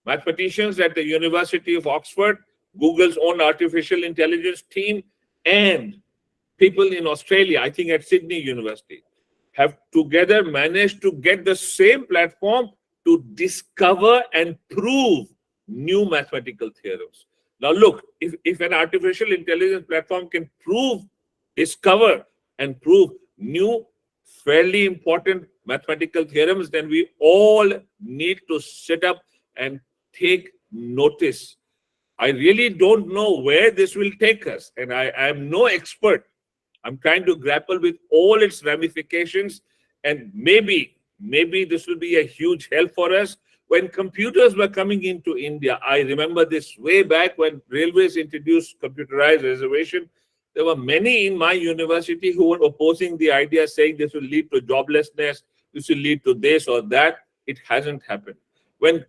mathematicians at the University of Oxford, Google's own artificial intelligence team, and people in Australia, I think at Sydney University, have together managed to get the same platform to discover and prove new mathematical theorems. Now look, if an artificial intelligence platform can discover and prove new, fairly important mathematical theorems, then we all need to sit up and take notice. I really don't know where this will take us, and I am no expert. I'm trying to grapple with all its ramifications, and maybe this will be a huge help for us. When computers were coming into India, I remember this way back when railways introduced computerized reservation. There were many in my university who were opposing the idea, saying this will lead to joblessness, this will lead to this or that. It hasn't happened. When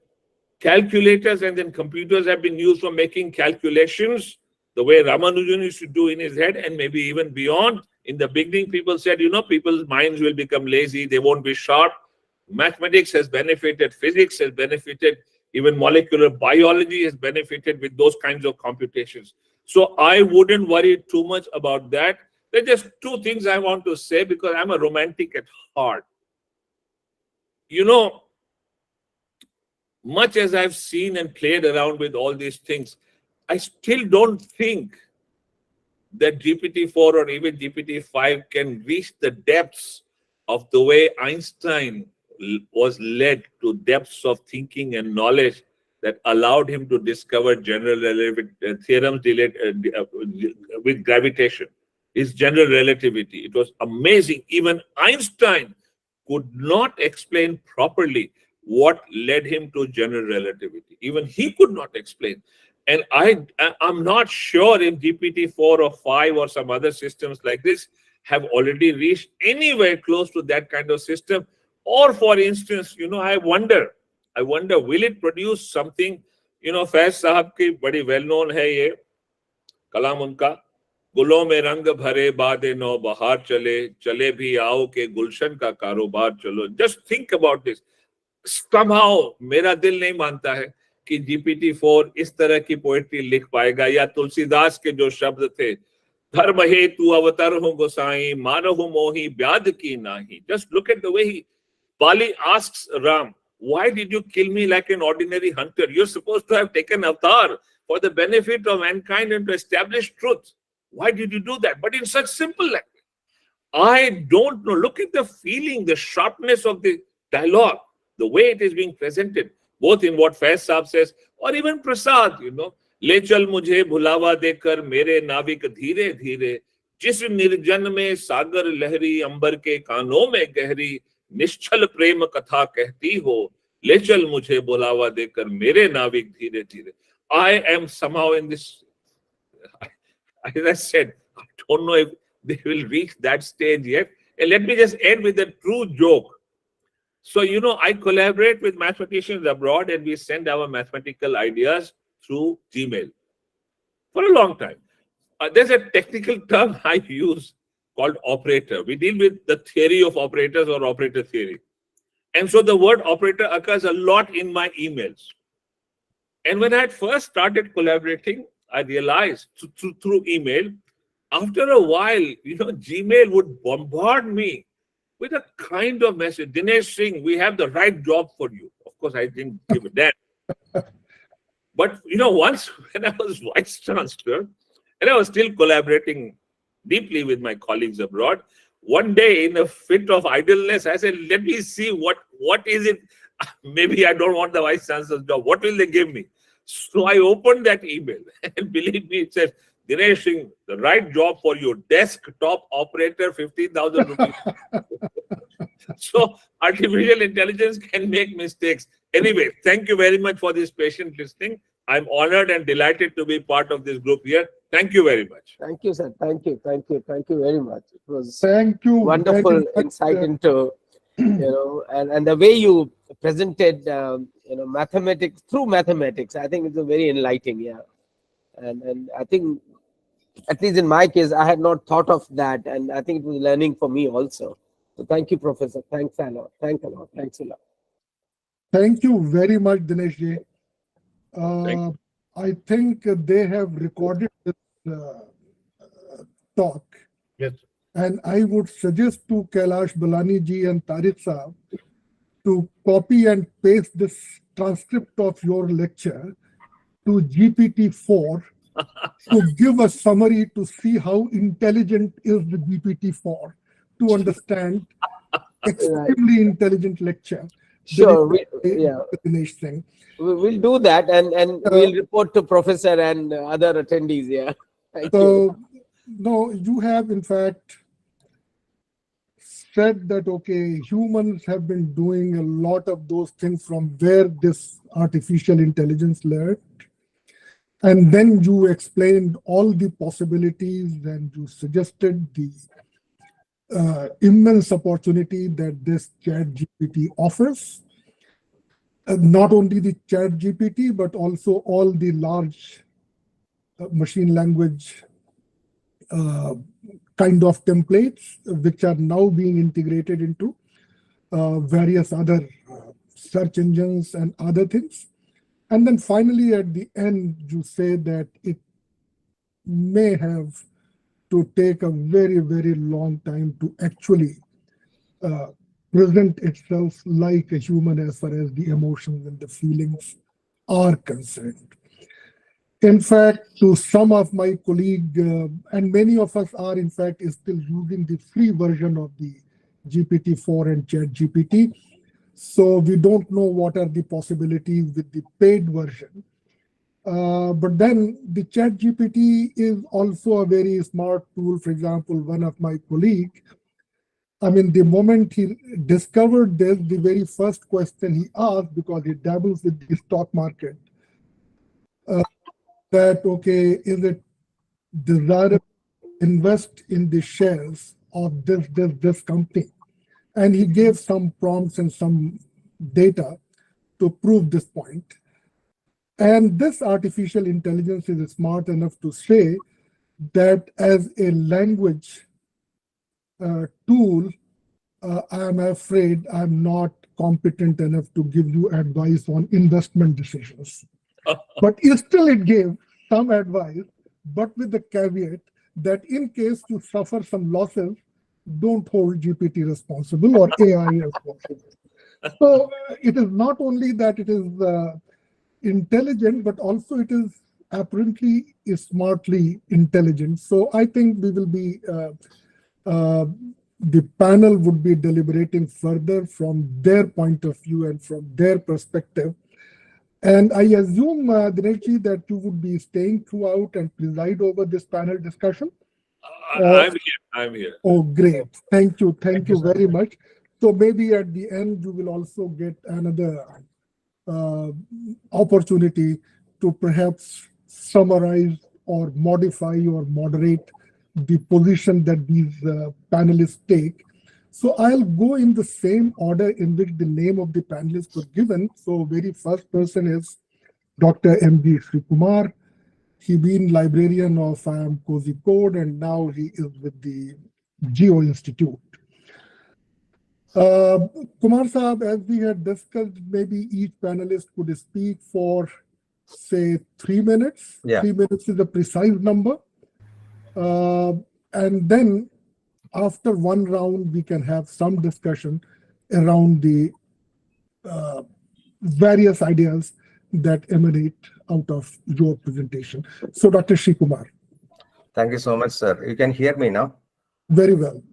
calculators and then computers have been used for making calculations, the way Ramanujan used to do in his head, and maybe even beyond, in the beginning, people said, you know, people's minds will become lazy, they won't be sharp. Mathematics has benefited, physics has benefited. Even molecular biology has benefited with those kinds of computations. So I wouldn't worry too much about that. There are just two things I want to say because I'm a romantic at heart. You know, much as I've seen and played around with all these things, I still don't think that GPT-4 or even GPT-5 can reach the depths of the way Einstein was led to depths of thinking and knowledge that allowed him to discover general relativity theorems with gravitation. His general relativity. It was amazing. Even Einstein could not explain properly what led him to general relativity. Even he could not explain. And I'm not sure if GPT-4 or 5 or some other systems like this have already reached anywhere close to that kind of system. Or for instance, you know, I wonder, will it produce something, you know, Faiz Sahab ki badi well known hai ye, kalam unka, गुलों में रंग भरे बादे नौ बहार चले चले भी आओ के गुलशन का कारोबार चलो. Just think about this. Somehow मेरा दिल नहीं मानता है कि GPT-4 इस तरह की पोएट्री लिख पाएगा या तुलसीदास के जो शब्द थे, धर्म हेतु अवतर हूं गोसाई मारहु मोही ब्याद की नाही. Just look at the way Bali asks Ram, why did you kill me like an ordinary hunter? You're supposed to have taken avatar for the benefit of mankind and to establish truth. Why did you do that? But in such simple language. I don't know. Look at the feeling, the sharpness of the dialogue, the way it is being presented, both in what Faiz Saab says or even Prasad, you know. ले चल मुझे भुलावा देकर मेरे नाविक धीरे धीरे जिस निर्जन में सागर लहरी अंबर के कानों में गहरी निश्चल प्रेम कथा कहती हो ले चल मुझे बुलावा देकर मेरे नाविक धीरे धीरे. I am somehow in this, as I said, I don't know if they will reach that stage yet. And let me just end with a true joke. So, you know, I collaborate with mathematicians abroad and we send our mathematical ideas through Gmail for a long time. There's a technical term I use called operator. We deal with the theory of operators or operator theory. And so the word operator occurs a lot in my emails. And when I had first started collaborating, I realized through email, after a while, you know, Gmail would bombard me with a kind of message. Dinesh Singh, we have the right job for you. Of course, I didn't give a damn. But, you know, once when I was Vice-Chancellor, and I was still collaborating deeply with my colleagues abroad, one day in a fit of idleness, I said, let me see what is it. Maybe I don't want the Vice-Chancellor's job. What will they give me? So I opened that email and believe me, it says, Dinesh Singh, the right job for you, desktop operator, 15,000 rupees. So artificial intelligence can make mistakes. Anyway, thank you very much for this patient listening. I'm honored and delighted to be part of this group here. Thank you very much. Thank you, sir. Thank you very much. It was Thank you. wonderful insight into, you know, and the way you presented, you know, mathematics through mathematics. I think it's a very enlightening, yeah. And I think, at least in my case, I had not thought of that, and I think it was learning for me also. So thank you, Professor. Thanks a lot. Thanks a lot. Thanks a lot. Thank you very much, Dinesh ji. I think they have recorded this talk. Yes. And I would suggest to Kailash, Balani ji and Tariq Saab to copy and paste this transcript of your lecture to GPT-4 to give a summary to see how intelligent is the GPT-4 to understand extremely intelligent lecture. Sure. Dinesh Singh. We'll do that, and we'll report to Professor and other attendees. Yeah. Thank you. No, you have in fact said that, okay, humans have been doing a lot of those things from where this artificial intelligence learned. And then you explained all the possibilities and you suggested the immense opportunity that this ChatGPT offers. Not only the ChatGPT, but also all the large machine language kind of templates, which are now being integrated into various other search engines and other things. And then finally, at the end, you say that it may have to take a very, very long time to actually present itself like a human as far as the emotions and the feelings are concerned. In fact, to some of my colleagues, and many of us are in fact still using the free version of the GPT-4 and ChatGPT. So we don't know what are the possibilities with the paid version. But then the ChatGPT is also a very smart tool. For example, one of my colleagues, I mean, the moment he discovered this, the very first question he asked, because he dabbles with the stock market, that, okay, is it desirable to invest in the shares of this company? And he gave some prompts and some data to prove this point. And this artificial intelligence is smart enough to say that as a language tool, I'm afraid I'm not competent enough to give you advice on investment decisions. But still it gave some advice, but with the caveat that in case you suffer some losses, don't hold GPT responsible or AI responsible. So it is not only that it is intelligent, but also it is apparently smartly intelligent. So I think we will be, the panel would be deliberating further from their point of view and from their perspective. And I assume, Dinesh, that you would be staying throughout and preside over this panel discussion. I'm here. Oh, great. Thank you very much. So maybe at the end, you will also get another opportunity to perhaps summarize or modify or moderate the position that these panelists take. So I'll go in the same order in which the name of the panelists was given. So very first person is Dr. M.D. Sreekumar. He been librarian of IIM Code, and now he is with the JIO Institute. Kumar Saab, as we had discussed, maybe each panelist could speak for, say, 3 minutes. Yeah. 3 minutes is a precise number. And then after one round, we can have some discussion around the various ideas that emanate out of your presentation. So, Dr. Sreekumar. Thank you so much, sir. You can hear me now? Very well.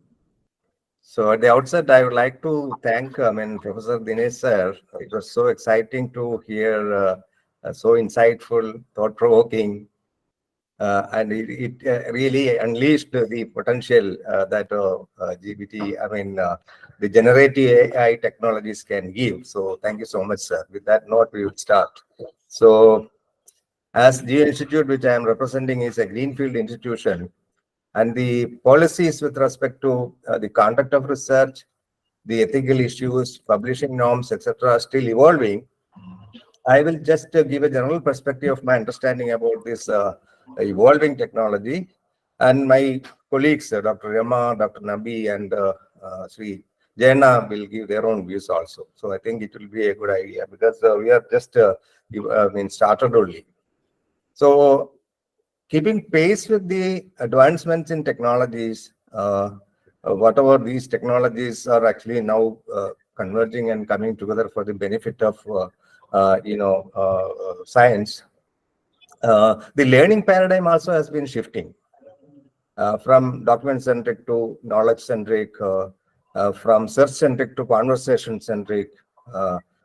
So at the outset, I would like to thank Professor Dinesh, sir. It was so exciting to hear, so insightful, thought-provoking, and it really unleashed the potential that GPT, the generative AI technologies can give. So thank you so much, sir. With that note, we will start. So as JIO Institute, which I am representing, is a greenfield institution, and the policies with respect to the conduct of research, the ethical issues, publishing norms, etc., are still evolving. I will just give a general perspective of my understanding about this evolving technology. And my colleagues, Dr. Rama, Dr. Nabi, and Sri Jayanna will give their own views also. So I think it will be a good idea because we are just started only. So keeping pace with the advancements in technologies, whatever these technologies are actually now converging and coming together for the benefit of science, the learning paradigm also has been shifting from document-centric to knowledge-centric, from search-centric to conversation-centric,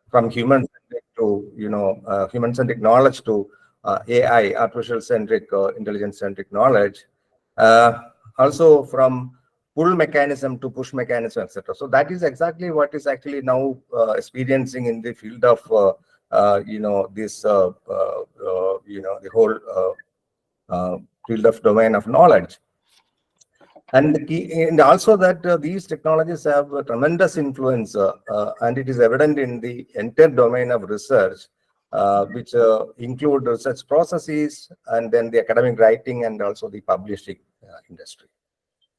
from human-centric to human-centric knowledge to AI, artificial-centric, intelligence-centric knowledge, also from pull mechanism to push mechanism, etc. So that is exactly what is actually now experiencing in the field of the whole field of domain of knowledge. And the key, and also that these technologies have a tremendous influence, and it is evident in the entire domain of research, which include research processes and then the academic writing and also the publishing industry.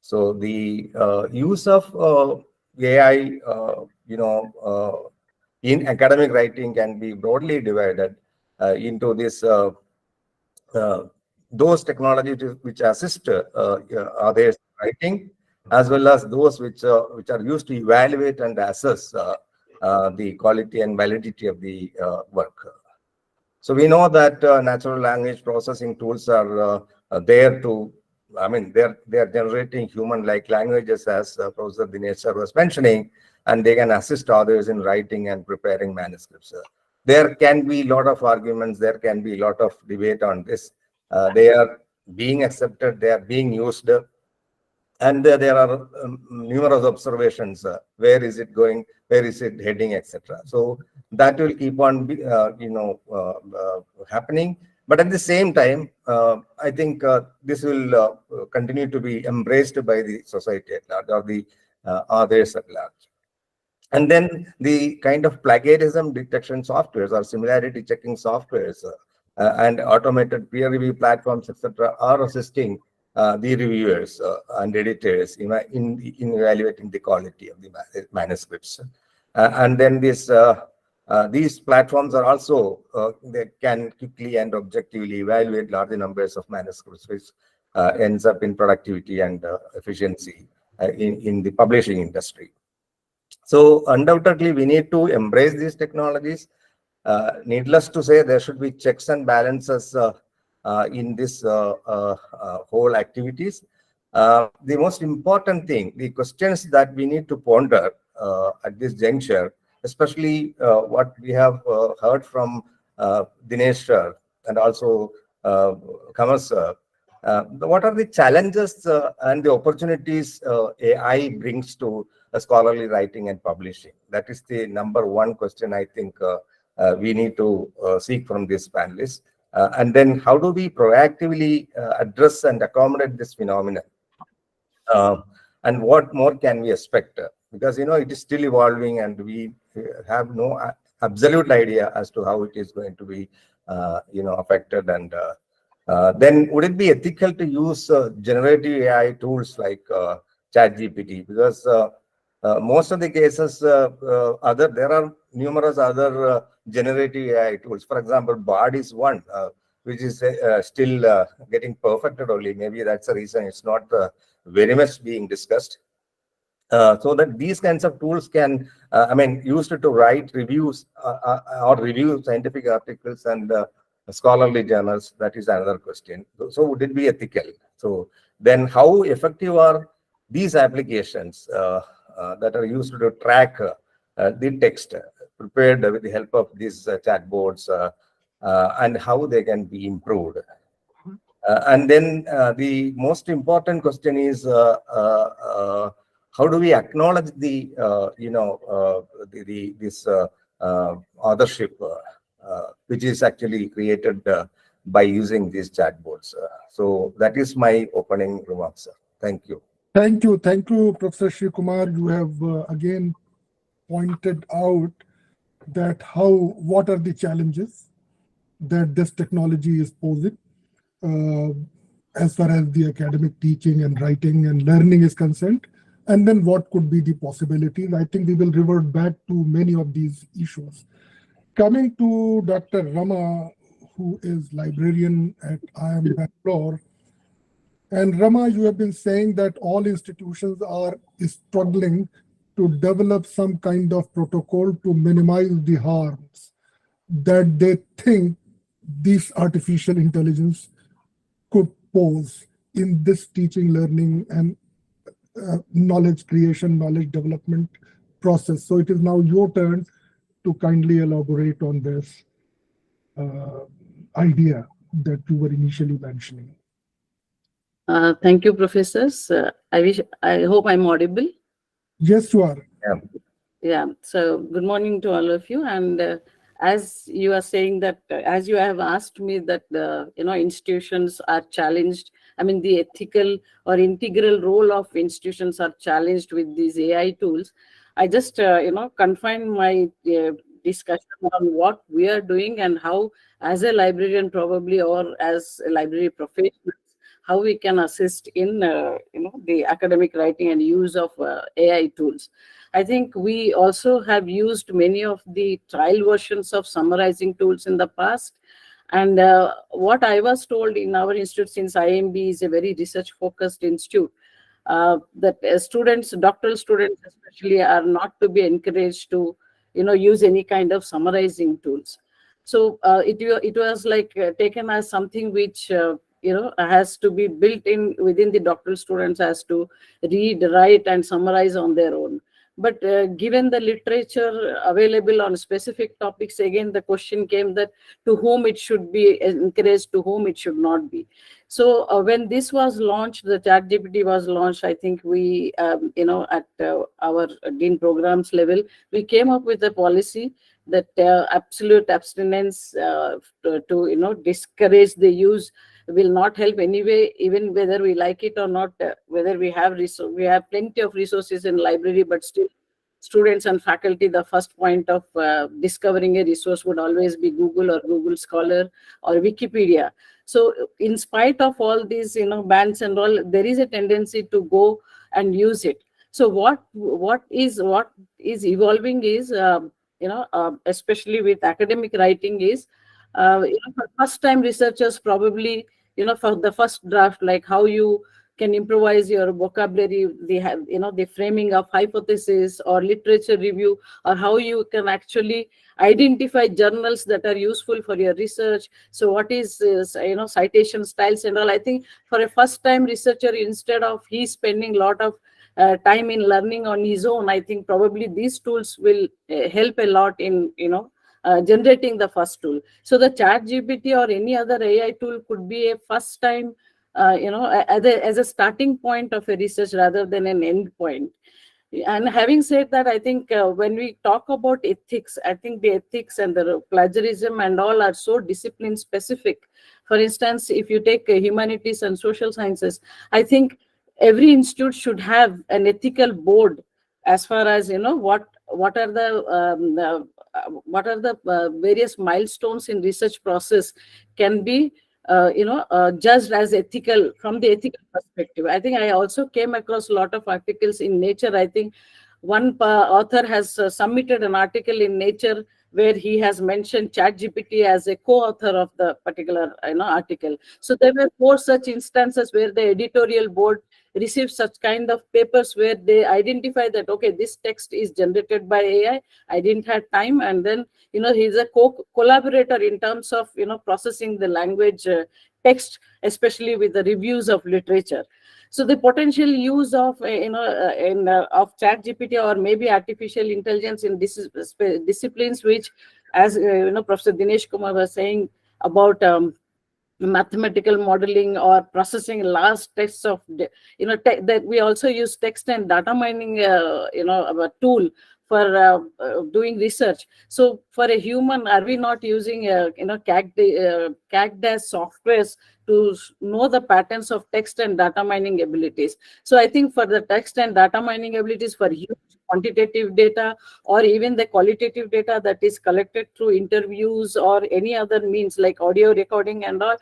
So the use of AI, in academic writing can be broadly divided. into this those technologies which assist others writing, as well as those which are used to evaluate and assess the quality and validity of the work. So we know that natural language processing tools are there to, I mean, they're generating human-like languages, as Professor Dinesh was mentioning, and they can assist others in writing and preparing manuscripts. There can be a lot of arguments, there can be a lot of debate on this. They are being accepted, they are being used, and there are numerous observations. Where is it going? Where is it heading, etc. So that will keep on, happening. But at the same time, I think this will continue to be embraced by the society at large, or the others at large. And then the kind of plagiarism detection softwares or similarity checking softwares and automated peer review platforms, etc., are assisting the reviewers and editors in evaluating the quality of the manuscripts. And then these platforms are also, they can quickly and objectively evaluate large numbers of manuscripts, which ends up in productivity and efficiency in the publishing industry. So undoubtedly, we need to embrace these technologies. Needless to say, there should be checks and balances in this whole activities. The most important thing, the questions that we need to ponder at this juncture, especially what we have heard from Dinesh sir and also Qamar sir, what are the challenges and the opportunities AI brings to scholarly writing and publishing? That is the number one question I think we need to seek from this panelist. And then how do we proactively address and accommodate this phenomenon? And what more can we expect? Because, it is still evolving and we have no absolute idea as to how it is going to be, affected. And then would it be ethical to use generative AI tools like ChatGPT? Because most of the cases, there are numerous other generative AI tools. For example, Bard is one, which is still getting perfected only. Maybe that's the reason it's not very much being discussed. So that these kinds of tools can, used to write reviews or review scientific articles and scholarly journals. That is another question. So would it be ethical? So then how effective are these applications that are used to track the text prepared with the help of these chatbots and how they can be improved? And then the most important question is how do we acknowledge the this authorship which is actually created by using these chatbots? So that is my opening remarks, sir. Thank you. Thank you, Professor Sreekumar. You have again pointed out that what are the challenges that this technology is posing as far as the academic teaching and writing and learning is concerned, and then what could be the possibilities. I think we will revert back to many of these issues. Coming to Dr. Rama, who is librarian at IIM Bangalore. And Rama, you have been saying that all institutions are struggling to develop some kind of protocol to minimize the harms that they think this artificial intelligence could pose in this teaching, learning, and knowledge creation, knowledge development process. So it is now your turn to kindly elaborate on this idea that you were initially mentioning. Thank you, professors. I hope I'm audible. Yes, you are. Yeah. So good morning to all of you. And as you are saying that, as you have asked me that institutions are challenged. I mean, the ethical or integral role of institutions are challenged with these AI tools. I just confine my discussion on what we are doing and how, as a librarian probably, or as a library professional, how we can assist in the academic writing and use of AI tools. I think we also have used many of the trial versions of summarizing tools in the past. And what I was told in our institute, since IMB is a very research-focused institute, that students, doctoral students especially, are not to be encouraged to, use any kind of summarizing tools. So it was like taken as something which has to be built in within the doctoral students, as to read, write, and summarize on their own. But given the literature available on specific topics, again the question came that to whom it should be encouraged, to whom it should not be. So when this was launched, the ChatGPT was launched, I think we, at our Dean programs level, we came up with a policy that absolute abstinence to discourage the use will not help anyway, even whether we like it or not, whether we have plenty of resources in library, but still students and faculty, the first point of discovering a resource would always be Google or Google Scholar or Wikipedia. So in spite of all these bans and all, there is a tendency to go and use it. So what is evolving is especially with academic writing is for first time researchers probably for the first draft, like how you can improvise your vocabulary, the framing of hypothesis or literature review, or how you can actually identify journals that are useful for your research. So what is citation styles and all. I think for a first time researcher, instead of he spending a lot of time in learning on his own, I think probably these tools will help a lot in generating the first tool. So the ChatGPT or any other AI tool could be a first time as a starting point of a research rather than an end point. And having said that, I think when we talk about ethics, I think the ethics and the plagiarism and all are so discipline specific. For instance, if you take humanities and social sciences, I think every institute should have an ethical board, as far as what are the various milestones in research process can be judged as ethical from the ethical perspective. I think I also came across a lot of articles in Nature. I think one author has submitted an article in Nature where he has mentioned ChatGPT as a co-author of the particular article. So there were 4 such instances where the editorial board received such kind of papers where they identify that, okay, this text is generated by AI. I didn't have time, and then he's a collaborator in terms of processing the language text, especially with the reviews of literature. So the potential use of of ChatGPT or maybe artificial intelligence in disciplines which, as Professor Dinesh Kumar was saying about mathematical modeling or processing large texts of that we also use text and data mining a tool for doing research. So for a human, are we not using CAGDAS softwares to know the patterns of text and data mining abilities? So I think for the text and data mining abilities, for huge quantitative data or even the qualitative data that is collected through interviews or any other means like audio recording and all,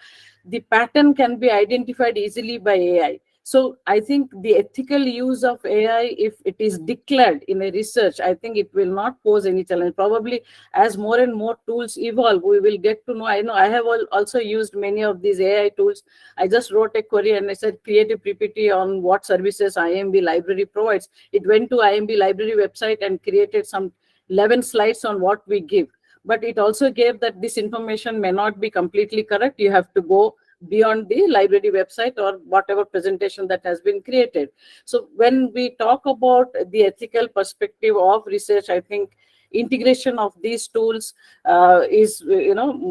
the pattern can be identified easily by AI. So I think the ethical use of AI, if it is declared in a research, I think it will not pose any challenge. Probably as more and more tools evolve, we will get to know. I know I have also used many of these AI tools. I just wrote a query and I said, create a PPT on what services IMB library provides. It went to IMB library website and created some 11 slides on what we give. But it also gave that this information may not be completely correct. You have to go beyond the library website or whatever presentation that has been created. So when we talk about the ethical perspective of research, I think integration of these tools is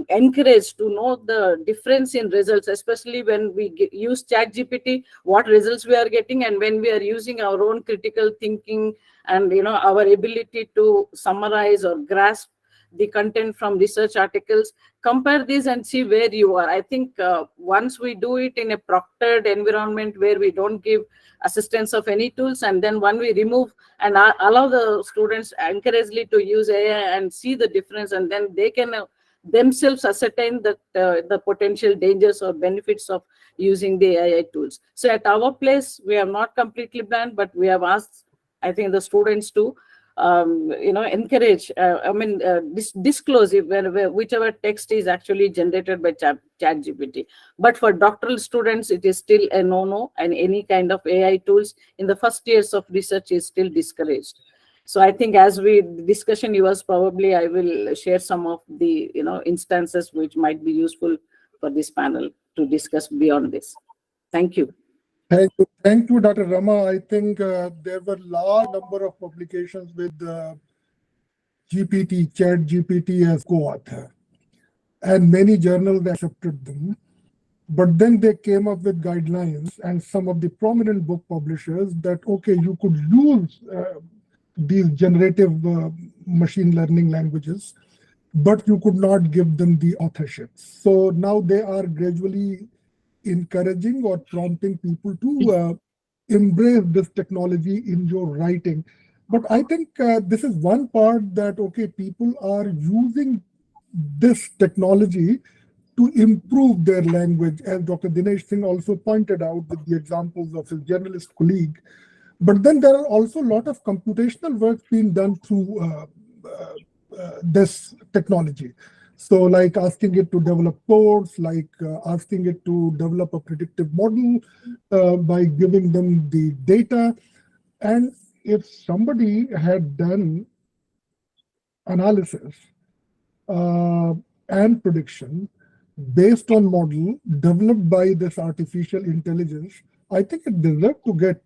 encouraged to know the difference in results, especially when we use ChatGPT, what results we are getting, and when we are using our own critical thinking and our ability to summarize or grasp the content from research articles. Compare these and see where you are. I think once we do it in a proctored environment where we don't give assistance of any tools, and then when we remove and allow the students encouragely to use AI and see the difference, and then they can themselves ascertain that the potential dangers or benefits of using the AI tools. So at our place, we are not completely banned, but we have asked, I think, the students to encourage, disclose whichever text is actually generated by ChatGPT. But for doctoral students, it is still a no-no, and any kind of AI tools in the first years of research is still discouraged. So I think as we discussion yours, probably I will share some of the instances which might be useful for this panel to discuss beyond this. Thank you. Thank you, Dr. Rama. I think there were large number of publications with ChatGPT as co-author, and many journals accepted them. But then they came up with guidelines, and some of the prominent book publishers that, okay, you could use these generative machine learning languages, but you could not give them the authorship. So now they are gradually encouraging or prompting people to embrace this technology in your writing. But I think this is one part that, okay, people are using this technology to improve their language, as Dr. Dinesh Singh also pointed out with the examples of his journalist colleague. But then there are also a lot of computational work being done through this technology. So like asking it to develop codes, like asking it to develop a predictive model by giving them the data. And if somebody had done analysis and prediction based on model developed by this artificial intelligence, I think it deserves to get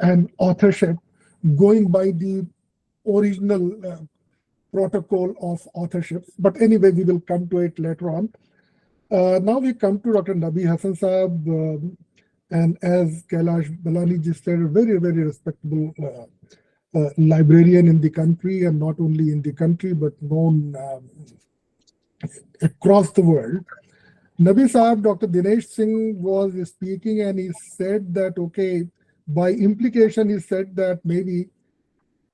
an authorship going by the original protocol of authorship. But anyway, we will come to it later on. Now we come to Dr. Nabi Hasan Saab, and as Kailash Balani just said, a very, very respectable librarian in the country, and not only in the country, but known across the world. Nabi Saab, Dr. Dinesh Singh was speaking, and he said that, okay, by implication, he said that maybe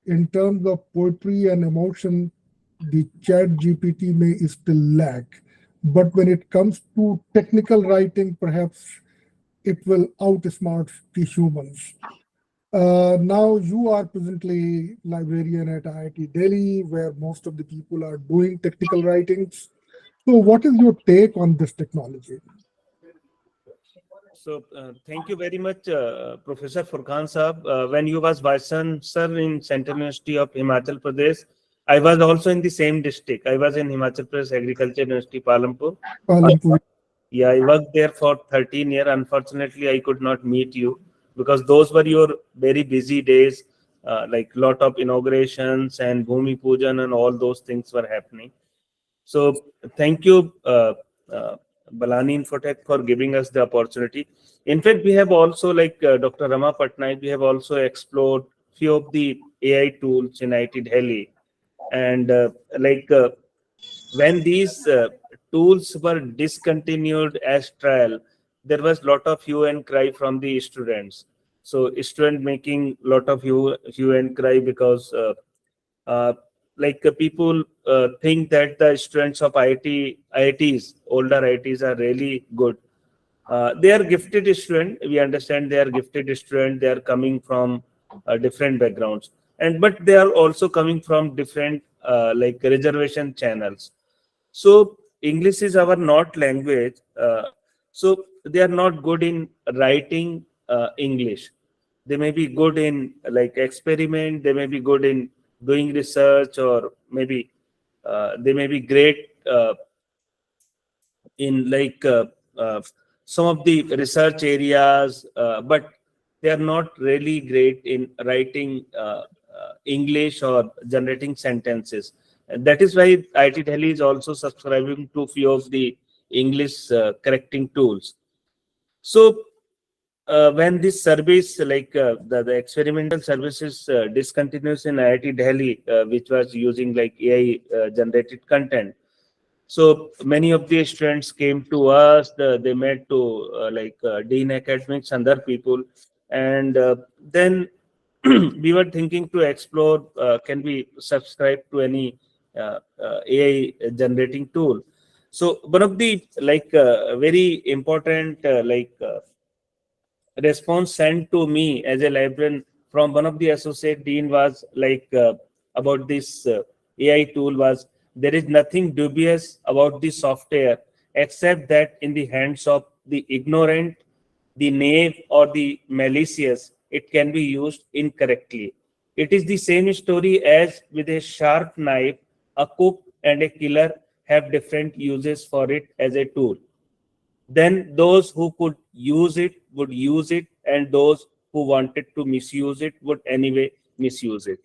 in terms of poetry and emotion, the ChatGPT may still lack. But when it comes to technical writing, perhaps it will outsmart the humans. Now you are presently librarian at IIT Delhi, where most of the people are doing technical writings. So what is your take on this technology? So thank you very much, Professor Furqan Saab. When you was Vice-Chancellor in Central University of Himachal Pradesh, I was also in the same district. I was in Himachal Pradesh Agriculture University, Palampur. Yeah, I worked there for 13 years. Unfortunately, I could not meet you because those were your very busy days, like lot of inaugurations and Bhumi Pujan and all those things were happening. So thank you, Balani Infotech, for giving us the opportunity. In fact, we have also, like Dr. Rama Patnaik, we have also explored few of the AI tools in IIT Delhi. And when these tools were discontinued as trial, there was a lot of hue and cry from the students. So student making a lot of hue and cry because people think that the students of IITs, older IITs are really good. They are gifted students. We understand they are gifted students. They are coming from different backgrounds, but they are also coming from different reservation channels. So English is our not language. So they are not good in writing English. They may be good in experiment. They may be good in doing research, or maybe they may be great in some of the research areas, but they are not really great in writing English or generating sentences. And that is why IIT Delhi is also subscribing to few of the English correcting tools. So when this service, the experimental services discontinues in IIT Delhi, which was using AI generated content, so many of the students came to us. They met to Dean Academics and other people, and then we were thinking to explore: can we subscribe to any AI generating tool? So one of the very important response sent to me as a librarian from one of the associate dean was like about this AI tool was, there is nothing dubious about the software except that in the hands of the ignorant, the knave, or the malicious, it can be used incorrectly. It is the same story as with a sharp knife. A cook and a killer have different uses for it as a tool. Then those who could use it would use it, and those who wanted to misuse it would anyway misuse it.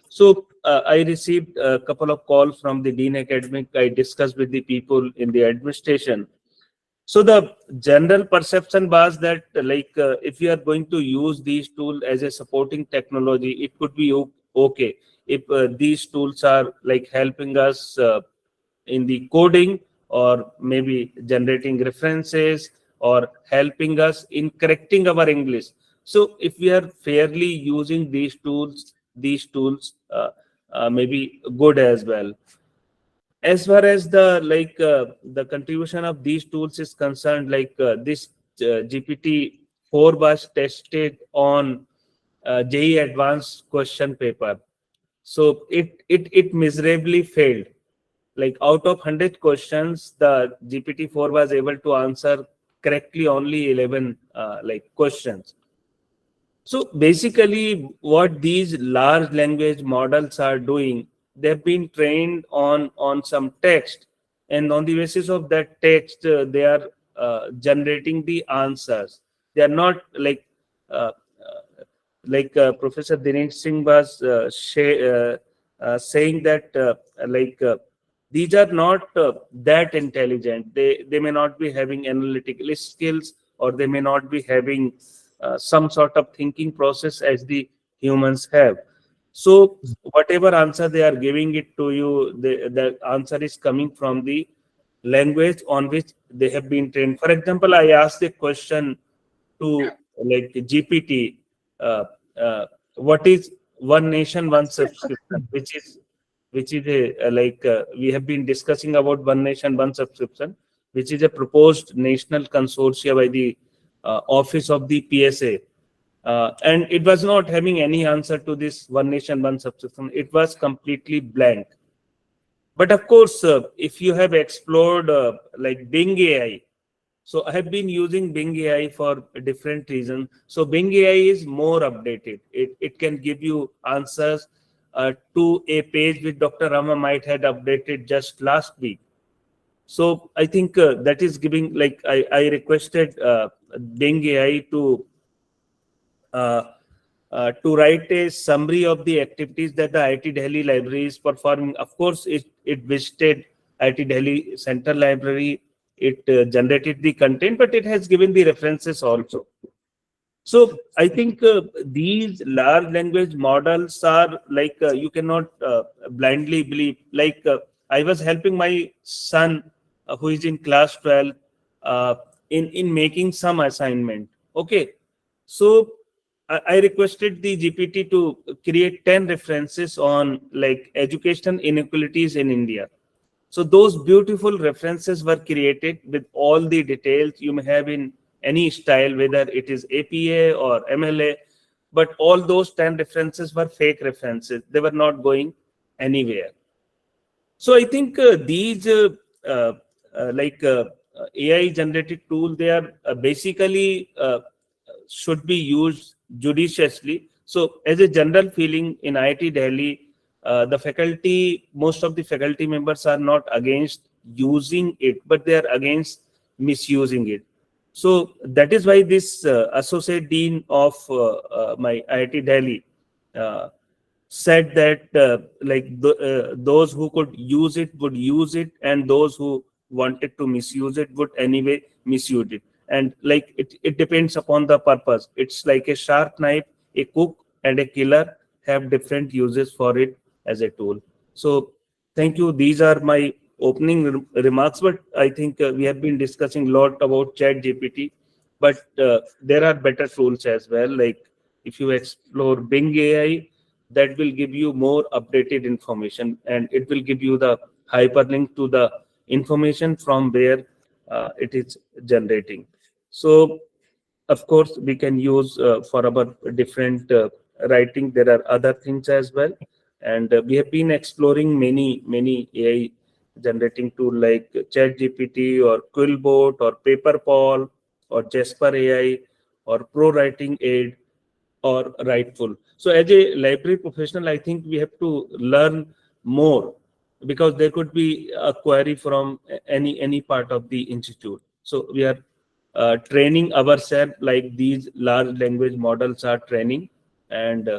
So I received a couple of calls from the Dean Academic. I discussed with the people in the administration. So the general perception was that like if you are going to use these tools as a supporting technology, it could be okay if these tools are like helping us in the coding, or maybe generating references, or helping us in correcting our English. So if we are fairly using these tools may be good as well. As far as the like the contribution of these tools is concerned, like this GPT-4 was tested on JEE advanced question paper. So it miserably failed. Like out of 100 questions, the GPT-4 was able to answer correctly only 11 like questions. So basically what these large language models are doing, they've been trained on some text, and on the basis of that text they are generating the answers. They are not like Professor Dinesh Singh was saying that these are not that intelligent. They may not be having analytical skills, or they may not be having some sort of thinking process as the humans have. So whatever answer they are giving it to you, the answer is coming from the language on which they have been trained. For example, I asked a question to like GPT, what is one nation, one subscription, which is a we have been discussing about one nation, one subscription, which is a proposed national consortia by the office of the PSA. And it was not having any answer to this one nation, one subscription. It was completely blank. But of course, if you have explored like Bing AI, so I have been using Bing AI for different reasons. So Bing AI is more updated. It can give you answers to a page which Dr. Rama might had updated just last week. So I think that is giving, like I requested Bing AI to write a summary of the activities that the IIT Delhi library is performing. Of course, it visited IIT Delhi Central Library. It generated the content, but it has given the references also. So I think these large language models are like you cannot blindly believe. Like I was helping my son who is in class 12 in making some assignment. Okay, so I requested the GPT to create 10 references on like education inequalities in India. So those beautiful references were created with all the details you may have in any style, whether it is APA or MLA, but all those 10 references were fake references. They were not going anywhere. So I think these AI generated tool, they are basically should be used judiciously. So as a general feeling in IIT Delhi, the faculty, most of the faculty members are not against using it, but they are against misusing it. So that is why this associate dean of my IIT Delhi said that those who could use it would use it, and those who wanted to misuse it would anyway misuse it. And like it depends upon the purpose. It's like a sharp knife. A cook and a killer have different uses for it as a tool. So thank you. These are my opening remarks, but I think we have been discussing a lot about Chat GPT, but there are better tools as well. Like if you explore Bing AI, that will give you more updated information, and it will give you the hyperlink to the information from where it is generating. So of course we can use for our different writing, there are other things as well. And we have been exploring many AI generating tool like ChatGPT or Quillbot or Paperpal or Jasper AI or Pro Writing Aid or Writeful. So as a library professional, I think we have to learn more, because there could be a query from any part of the institute. So we are training ourselves like these large language models are training, and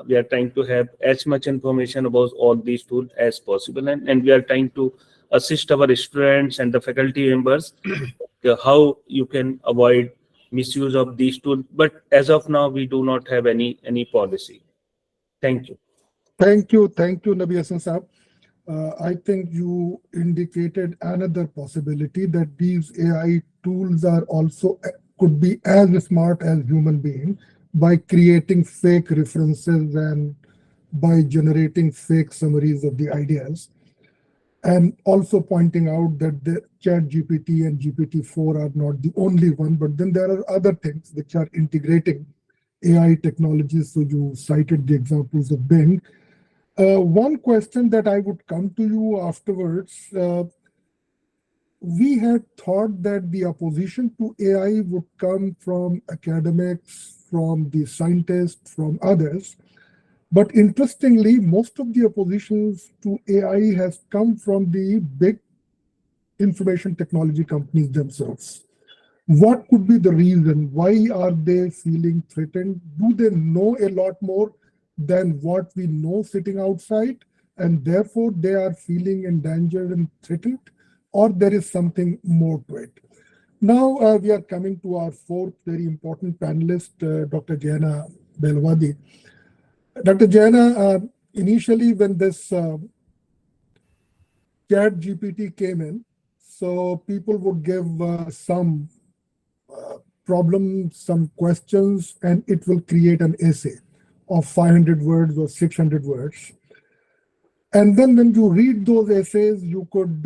we are trying to have as much information about all these tools as possible, and we are trying to assist our students and the faculty members how you can avoid misuse of these tools. But as of now, we do not have any policy. Thank you. Thank you, Nabi Hasan Saab. I think you indicated another possibility that these AI tools are also could be as smart as human beings by creating fake references and by generating fake summaries of the ideas. And also pointing out that the ChatGPT and GPT-4 are not the only one, but then there are other things which are integrating AI technologies. So you cited the examples of Bing. One question that I would come to you afterwards, we had thought that the opposition to AI would come from academics, from the scientists, from others. But interestingly, most of the oppositions to AI has come from the big information technology companies themselves. What could be the reason? Why are they feeling threatened? Do they know a lot more than what we know sitting outside, and therefore they are feeling endangered and threatened? Or there is something more to it? Now we are coming to our fourth very important panelist, Dr. Jayanna Belwadi. Dr. Jayanna, initially when this ChatGPT came in, so people would give some problems, some questions, and it will create an essay of 500 words or 600 words. And then when you read those essays, you could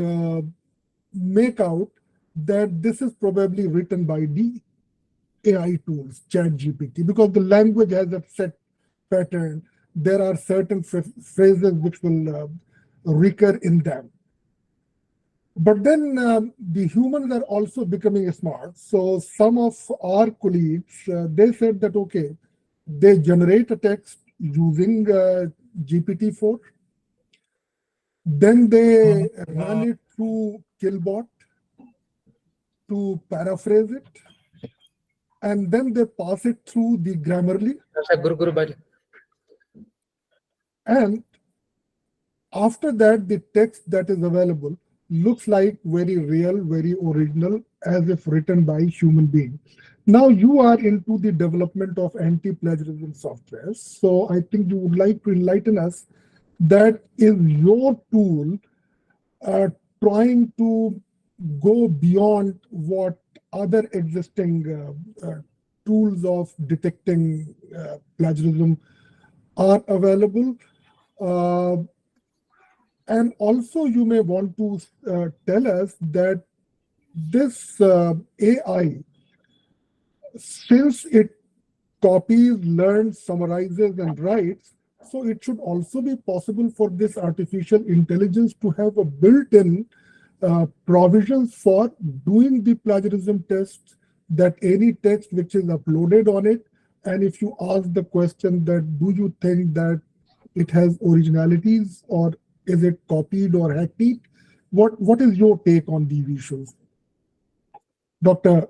make out that this is probably written by the AI tools, ChatGPT, because the language has a set pattern. There are certain phrases which will recur in them. But then the humans are also becoming smart. So some of our colleagues, they said that, okay, they generate a text using GPT-4. Then they run it through Quillbot to paraphrase it. And then they pass it through the Grammarly. And after that, the text that is available looks like very real, very original, as if written by human being. Now you are into the development of anti-plagiarism software. So I think you would like to enlighten us, that is your tool trying to go beyond what other existing tools of detecting plagiarism are available. And also you may want to tell us that this AI, since it copies, learns, summarizes, and writes, so it should also be possible for this artificial intelligence to have a built-in provisions for doing the plagiarism test, that any text which is uploaded on it, and if you ask the question that do you think that it has originalities, or is it copied or hacked, what is your take on these issues? Dr.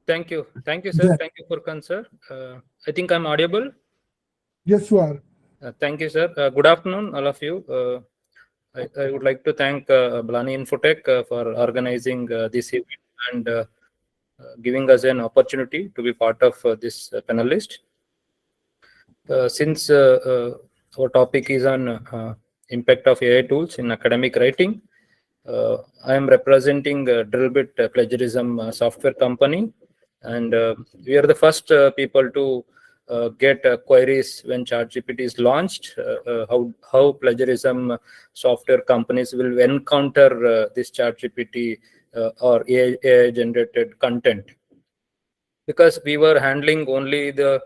Thank you, sir. Yeah. Thank you, Furqan, sir. I think I'm audible. Yes, you are. Thank you, sir. Good afternoon, all of you. I would like to thank Balani Infotech for organizing this event and giving us an opportunity to be part of this panelist. Since our topic is on impact of AI tools in academic writing, I am representing Drillbit plagiarism software company, and we are the first people to get queries when ChatGPT is launched, how plagiarism software companies will encounter this ChatGPT or AI generated content. Because we were handling only the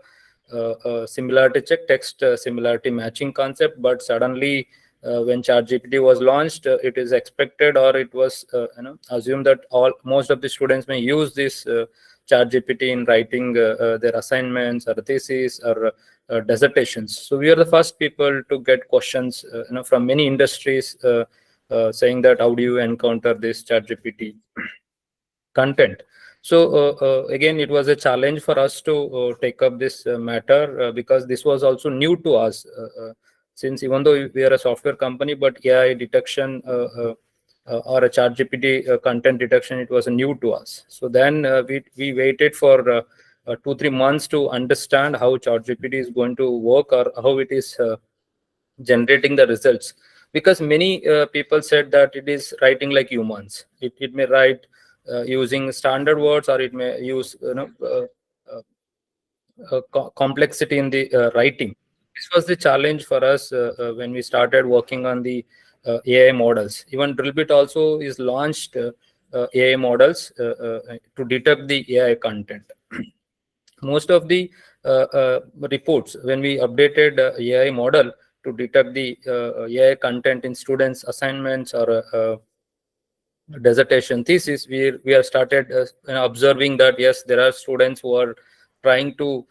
similarity check, text similarity matching concept. But suddenly, when ChatGPT was launched, it is expected, or it was assumed that most of the students may use this ChatGPT in writing their assignments or thesis or dissertations. So we are the first people to get questions from many industries saying that how do you encounter this ChatGPT content. So again, it was a challenge for us to take up this matter because this was also new to us. Since even though we are a software company, but AI detection or a ChatGPT content detection, it was new to us. So then we waited for 2-3 months to understand how ChatGPT is going to work or how it is generating the results. Because many people said that it is writing like humans. It may write using standard words, or it may use complexity in the writing. This was the challenge for us when we started working on the AI models. Even Drillbit also is launched AI models to detect the AI content. Most of the reports, when we updated AI model to detect the AI content in students' assignments or dissertation thesis, we have started observing that yes, there are students who are trying to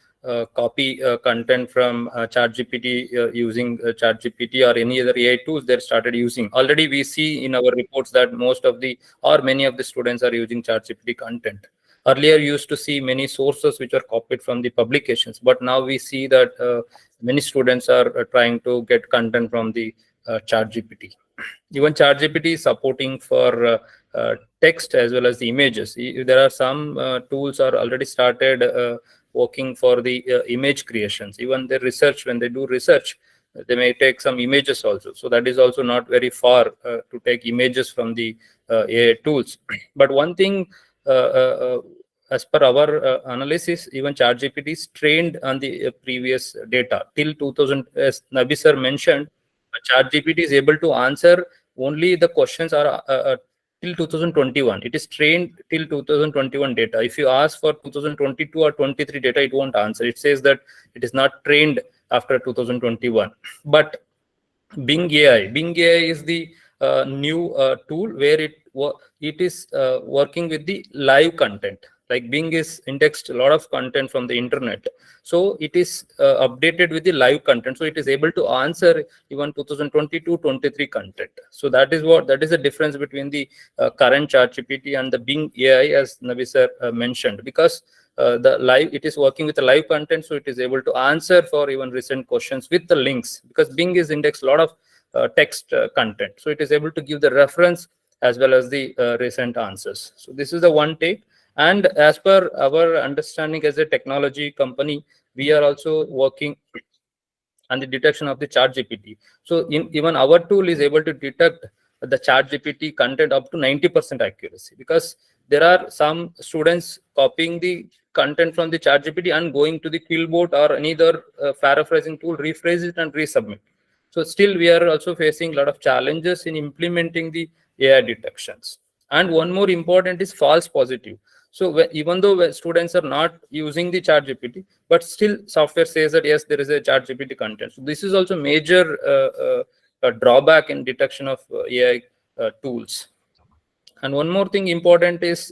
copy content from ChatGPT using ChatGPT or any other AI tools they started using. Already we see in our reports that most of the or many of the students are using ChatGPT content. Earlier, you used to see many sources which are copied from the publications, but now we see that many students are trying to get content from the ChatGPT. Even ChatGPT is supporting for text as well as the images. There are some tools are already started working for the image creations. Even the research, when they do research, they may take some images also. So that is also not very far to take images from the AI tools. But one thing, as per our analysis, even ChatGPT is trained on the previous data till 2000. As Nabi sir mentioned, ChatGPT is able to answer only the questions are till 2021. It is trained till 2021 data. If you ask for 2022 or 23 data, it won't answer. It says that it is not trained after 2021. But Bing AI is the new tool where it is working with the live content. Like Bing is indexed a lot of content from the internet, so it is updated with the live content. So it is able to answer even 2022-23 content. So that is the difference between the current ChatGPT and the Bing AI, as Nabi sir mentioned. Because it is working with the live content, so it is able to answer for even recent questions with the links. Because Bing is indexed a lot of text content, so it is able to give the reference as well as the recent answers. So this is the one take. And as per our understanding as a technology company, we are also working on the detection of the ChatGPT. So even our tool is able to detect the ChatGPT content up to 90% accuracy, because there are some students copying the content from the ChatGPT and going to the Quillbot or any other paraphrasing tool, rephrase it and resubmit. So still we are also facing a lot of challenges in implementing the AI detections. And one more important is false positive. So even though students are not using the ChatGPT, but still software says that yes, there is a ChatGPT content. So this is also major drawback in detection of AI tools. And one more thing important is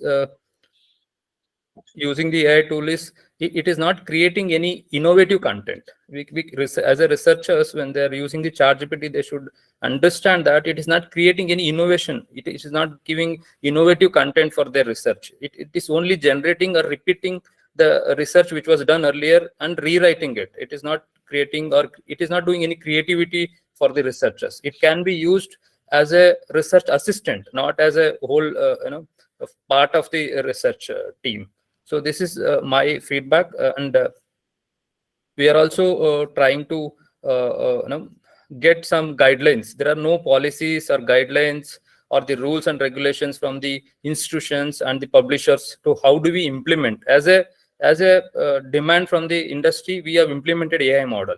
using the AI tool is it is not creating any innovative content. As a researchers, when they are using the ChatGPT, they should understand that it is not creating any innovation. It is not giving innovative content for their research. It is only generating or repeating the research which was done earlier and rewriting it. It is not creating, or it is not doing any creativity for the researchers. It can be used as a research assistant, not as a whole part of the research team. So this is my feedback, and we are also trying to get some guidelines. There are no policies or guidelines or the rules and regulations from the institutions and the publishers to how do we implement. As a demand from the industry, we have implemented AI model.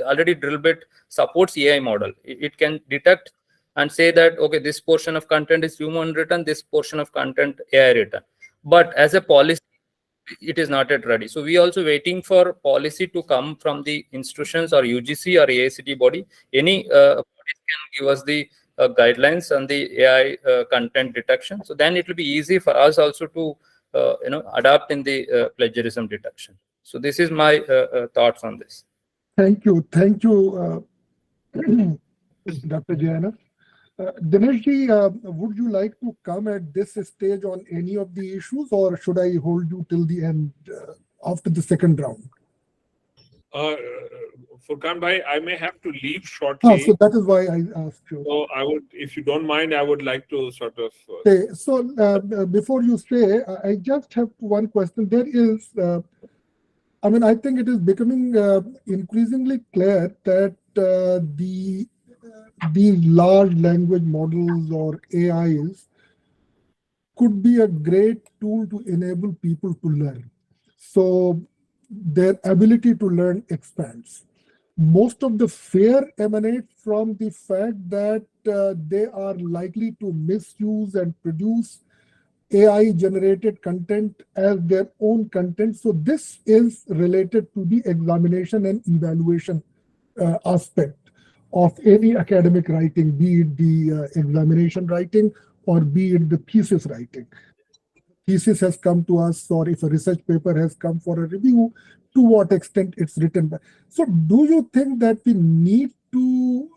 Already Drillbit supports AI model. It can detect and say that, okay, this portion of content is human written, this portion of content AI written. But as a policy, it is not yet ready. So we also waiting for policy to come from the institutions or UGC or AICT body. Any bodies can give us the guidelines on the AI content detection. So then it will be easy for us also to adapt in the plagiarism detection. So this is my thoughts on this. Thank you, Dr. Jayanna. Dinesh, would you like to come at this stage on any of the issues, or should I hold you till the end after the second round? Furqan bhai, I may have to leave shortly. So that is why I asked you. So I would, if you don't mind, I would like to sort of. So before you say, I just have one question. There is, I think it is becoming increasingly clear that these large language models or AIs could be a great tool to enable people to learn. So their ability to learn expands. Most of the fear emanates from the fact that they are likely to misuse and produce AI-generated content as their own content. So this is related to the examination and evaluation aspect of any academic writing, be it the examination writing or be it the thesis writing. Thesis has come to us, or if a research paper has come for a review, to what extent it's written by. So do you think that we need to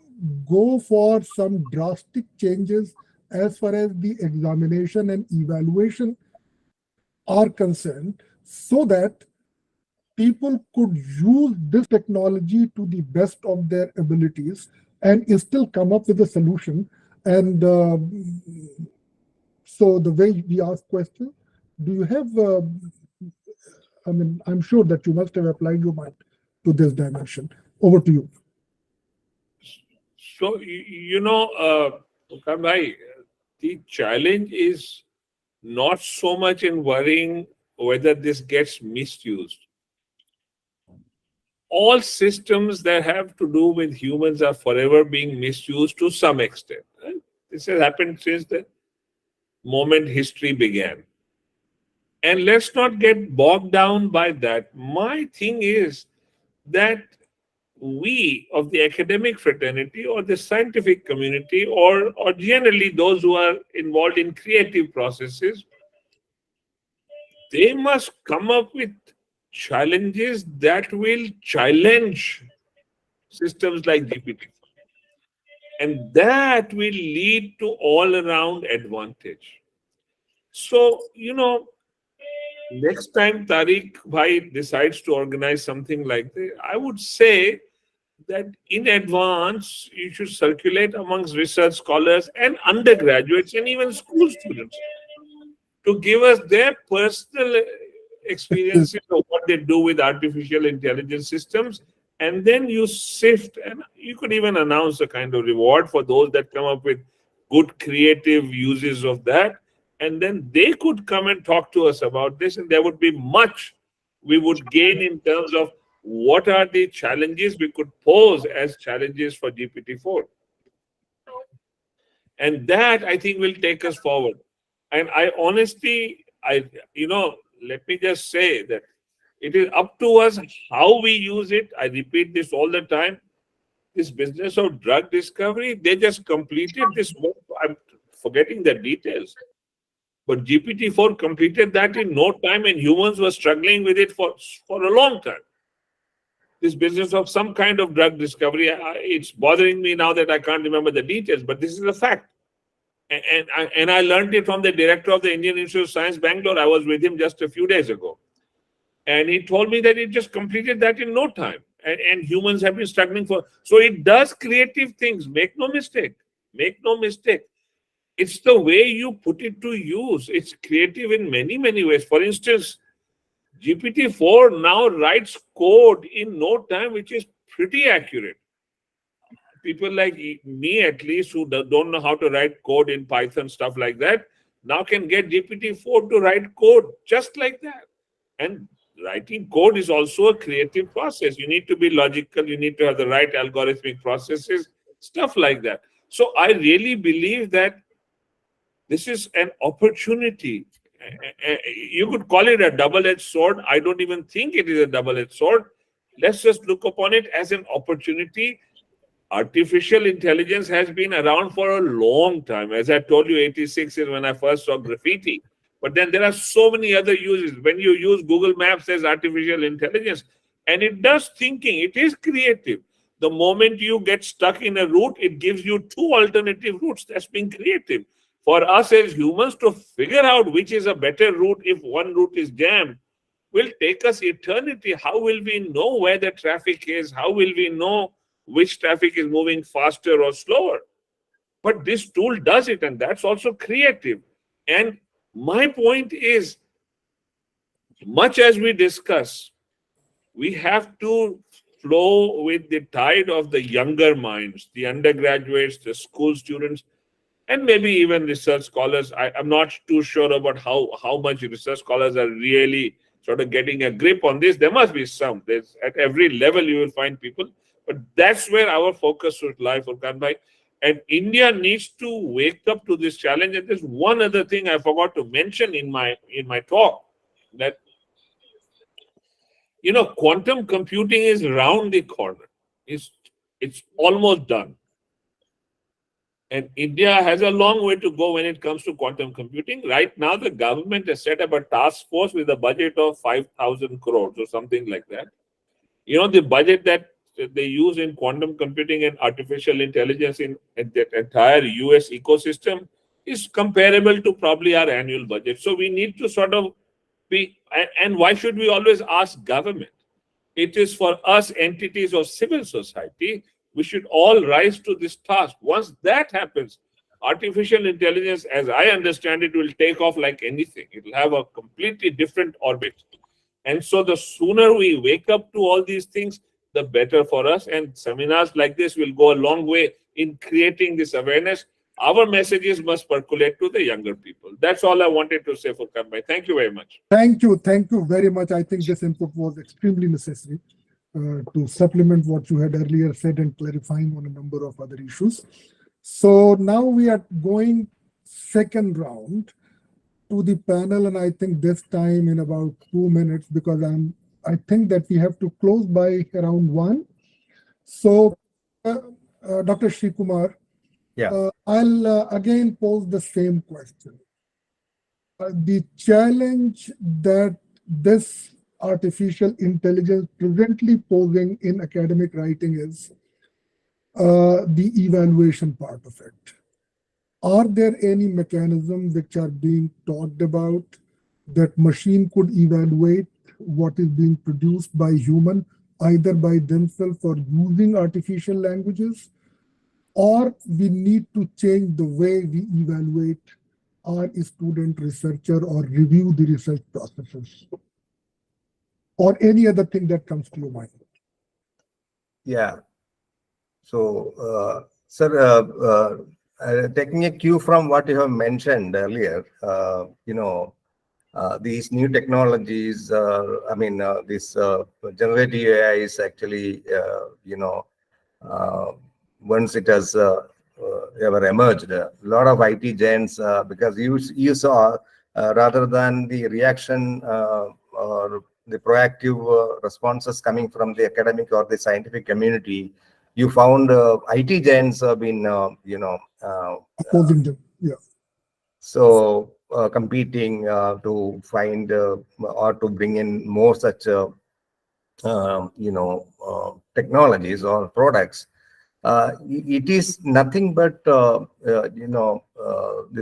go for some drastic changes as far as the examination and evaluation are concerned, so that people could use this technology to the best of their abilities and still come up with a solution? And so the way we ask questions, do you have, I'm sure that you must have applied your mind to this dimension. Over to you. So, Furqan bhai, the challenge is not so much in worrying whether this gets misused. All systems that have to do with humans are forever being misused to some extent. Right? This has happened since the moment history began. And let's not get bogged down by that. My thing is that we of the academic fraternity or the scientific community or generally those who are involved in creative processes, they must come up with challenges that will challenge systems like GPT. And that will lead to all-around advantage. So, next time Tariq Bhai decides to organize something like this, I would say that in advance, you should circulate amongst research scholars and undergraduates and even school students to give us their personal experiences of what they do with artificial intelligence systems. And then you sift, and you could even announce a kind of reward for those that come up with good creative uses of that. And then they could come and talk to us about this, and there would be much we would gain in terms of what are the challenges we could pose as challenges for GPT-4. And that, I think, will take us forward. And I honestly, let me just say that it is up to us how we use it. I repeat this all the time. This business of drug discovery, they just completed this work. I'm forgetting the details. But GPT-4 completed that in no time, and humans were struggling with it for a long time. This business of some kind of drug discovery, it's bothering me now that I can't remember the details, but this is a fact. And I learned it from the director of the Indian Institute of Science, Bangalore. I was with him just a few days ago. And he told me that it just completed that in no time. And humans have been struggling for. So it does creative things. Make no mistake. Make no mistake. It's the way you put it to use. It's creative in many, many ways. For instance, GPT-4 now writes code in no time, which is pretty accurate. People like me, at least, who don't know how to write code in Python, stuff like that, now can get GPT-4 to write code just like that. And writing code is also a creative process. You need to be logical. You need to have the right algorithmic processes, stuff like that. So I really believe that this is an opportunity. you could call it a double-edged sword. I don't even think it is a double-edged sword. Let's just look upon it as an opportunity. Artificial intelligence has been around for a long time. As I told you, 86 is when I first saw graffiti. But then there are so many other uses. When you use Google Maps as artificial intelligence, and it does thinking, it is creative. The moment you get stuck in a route, it gives you two alternative routes. That's being creative. For us as humans to figure out which is a better route if one route is jammed will take us eternity. How will we know where the traffic is? How will we know which traffic is moving faster or slower? But this tool does it, and that's also creative. And my point is, much as we discuss, we have to flow with the tide of the younger minds, the undergraduates, the school students, and maybe even research scholars. I'm not too sure about how much research scholars are really sort of getting a grip on this. There must be some. There's, at every level you will find people, but that's where our focus should lie, Furqan bhai. And India needs to wake up to this challenge. And there's one other thing I forgot to mention in my talk, that quantum computing is round the corner. It's almost done. And India has a long way to go when it comes to quantum computing. Right now, the government has set up a task force with a budget of 5,000 crores or something like that. The budget that they use in quantum computing and artificial intelligence in the entire US ecosystem is comparable to probably our annual budget. So we need to sort of and why should we always ask government? It is for us, entities of civil society, we should all rise to this task. Once that happens, artificial intelligence, as I understand it, will take off like anything. It will have a completely different orbit. And so the sooner we wake up to all these things, the better for us. And seminars like this will go a long way in creating this awareness. Our messages must percolate to the younger people. That's all I wanted to say, Furqan bhai. Thank you very much. Thank you very much. I think this input was extremely necessary to supplement what you had earlier said and clarifying on a number of other issues. So now we are going second round to the panel, and I think this time in about 2 minutes, because I think that we have to close by around 1. So Dr. Sreekumar, I'll again pose the same question. The challenge that this artificial intelligence presently posing in academic writing is the evaluation part of it. Are there any mechanisms which are being talked about that machine could evaluate what is being produced by human, either by themselves or using artificial languages? Or we need to change the way we evaluate our student researcher or review the research processes? Or any other thing that comes to your mind? Yeah. So, sir, taking a cue from what you have mentioned earlier, these new technologies, this generative AI is actually, once it has ever emerged, a lot of IT giants, because you saw, rather than the reaction or the proactive responses coming from the academic or the scientific community, you found IT giants have been, opposing them. Yeah. So competing to find or to bring in more such, technologies or products. It is nothing but, the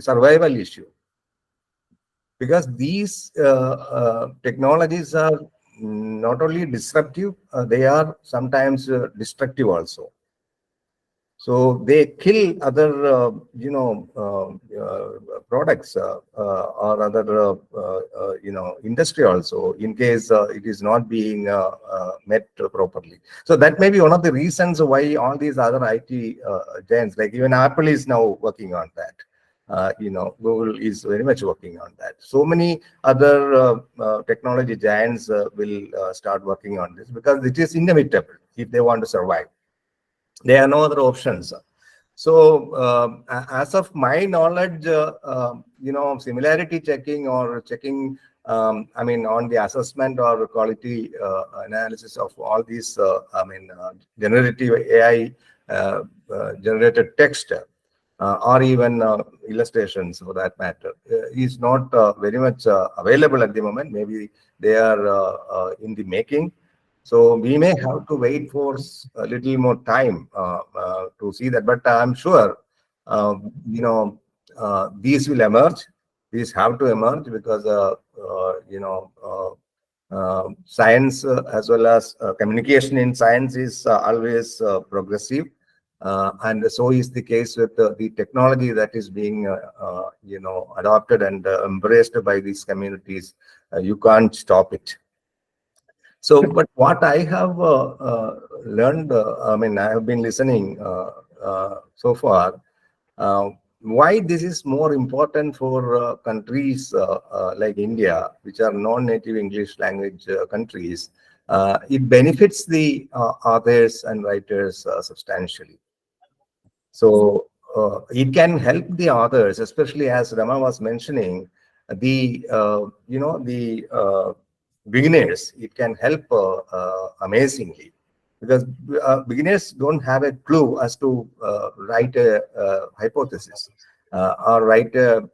survival issue. Because these technologies are not only disruptive, they are sometimes destructive also. So they kill other, products or other, industry also, in case it is not being met properly. So that may be one of the reasons why all these other IT giants, like even Apple is now working on that. Google is very much working on that. So many other technology giants will start working on this because it is inevitable if they want to survive. There are no other options. So as of my knowledge, similarity checking or checking, I mean, on the assessment or quality analysis of all these, generative AI generated text or even illustrations for that matter, is not very much available at the moment. Maybe they are in the making. So we may have to wait for a little more time to see that. But I'm sure, these will emerge. These have to emerge because, science as well as communication in science is always progressive. And so is the case with the technology that is being, adopted and embraced by these communities. You can't stop it. So, but what I have learned, I have been listening so far, why this is more important for countries like India, which are non-native English language countries. It benefits the authors and writers substantially. So it can help the authors, especially as Rama was mentioning, the beginners. It can help amazingly, because beginners don't have a clue as to write a hypothesis or write a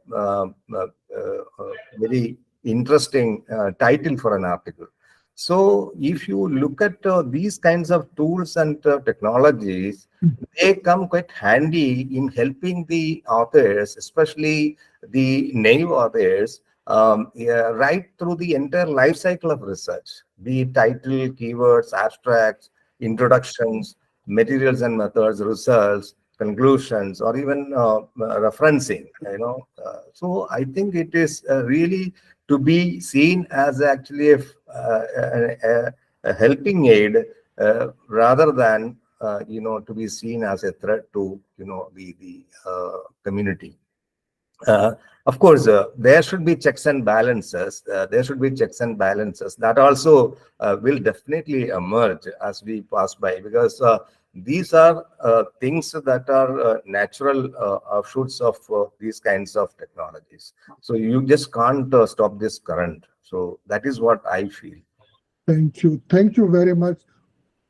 very interesting title for an article. So if you look at these kinds of tools and technologies, they come quite handy in helping the authors, especially the native authors, right through the entire life cycle of research, be it title, keywords, abstracts, introductions, materials and methods, results, conclusions, or even referencing. So I think it is really to be seen as actually a helping aid rather than to be seen as a threat to the community. Of course, there should be checks and balances. That also will definitely emerge as we pass by, because these are things that are natural offshoots of these kinds of technologies. So you just can't stop this current. So that is what I feel. Thank you. Thank you very much.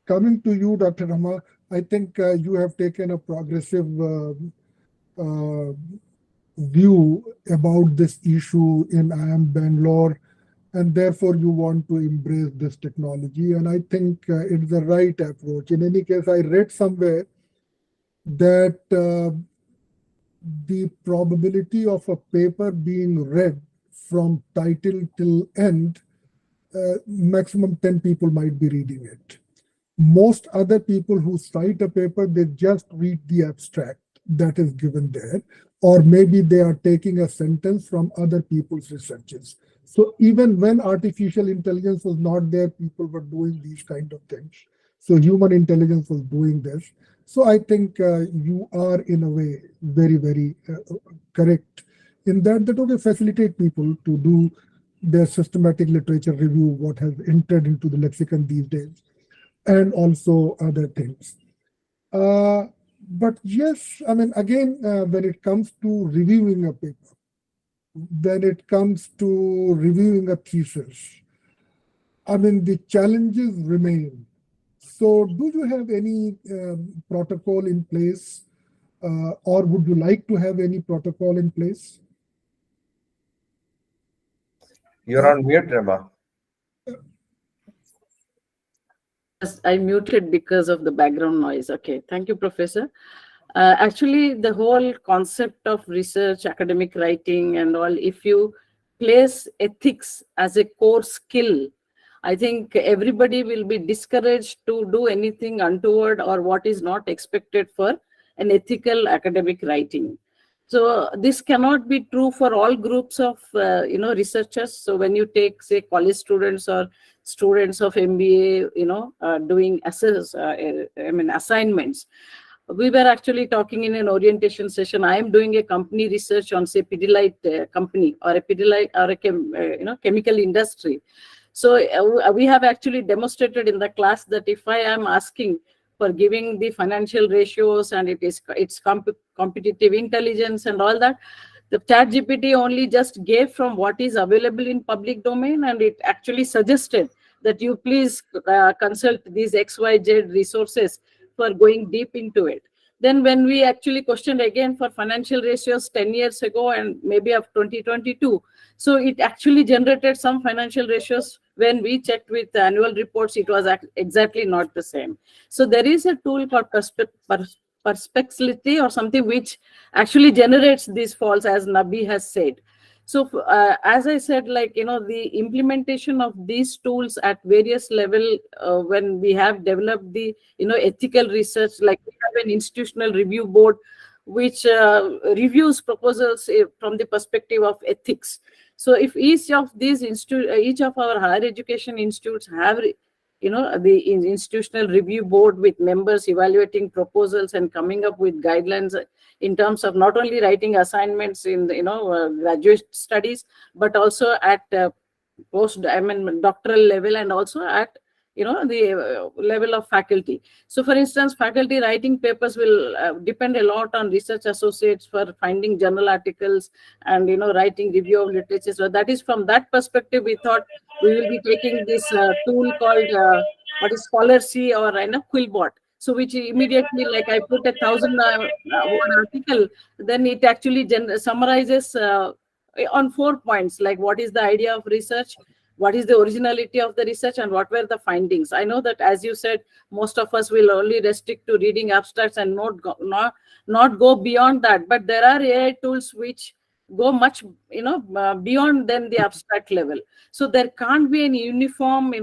Coming to you, Dr. Rama, I think you have taken a progressive view about this issue in IIM Bangalore, and therefore you want to embrace this technology. And I think it's the right approach. In any case, I read somewhere that the probability of a paper being read from title till end, maximum 10 people might be reading it. Most other people who cite a paper, they just read the abstract that is given there, or maybe they are taking a sentence from other people's researches. So even when artificial intelligence was not there, people were doing these kind of things. So human intelligence was doing this. So I think you are in a way very, very correct in that okay, facilitate people to do their systematic literature review, what has entered into the lexicon these days, and also other things. But yes, again, when it comes to reviewing a paper, when it comes to reviewing a thesis, the challenges remain. So do you have any protocol in place, or would you like to have any protocol in place? You're on mute, Rama. I muted because of the background noise. Okay, thank you, Professor. Actually, the whole concept of research, academic writing and all, if you place ethics as a core skill, I think everybody will be discouraged to do anything untoward or what is not expected for an ethical academic writing. So this cannot be true for all groups of researchers. So when you take, say, college students or students of MBA, doing assignments. We were actually talking in an orientation session. I am doing a company research on, say, Pidilite company or a Pidilite or a chemical industry. So we have actually demonstrated in the class that if I am asking for giving the financial ratios, and it's competitive intelligence and all that. The ChatGPT only just gave from what is available in public domain, and it actually suggested that you please consult these XYZ resources for going deep into it. Then when we actually questioned again for financial ratios 10 years ago and maybe of 2022, so it actually generated some financial ratios. When we checked with the annual reports, it was exactly not the same. So there is a tool called Perplexity or something which actually generates these faults, as Nabi has said. So as I said, like, the implementation of these tools at various level, when we have developed the, ethical research, like we have an institutional review board, which reviews proposals from the perspective of ethics. So if each of these each of our higher education institutes have, the institutional review board with members evaluating proposals and coming up with guidelines in terms of not only writing assignments in graduate studies, but also at doctoral level, and also at the level of faculty. So for instance, faculty writing papers will depend a lot on research associates for finding journal articles and writing review of literature. So that is, from that perspective, we thought we will be taking this tool called what is Scholarcy or Quillbot. So which immediately, like I put 1,000-word article, then it actually summarizes on 4 points, like what is the idea of research, what is the originality of the research, and what were the findings. I know that, as you said, most of us will only restrict to reading abstracts and not go beyond that. But there are AI tools which go much beyond than the abstract level. So there can't be any uniform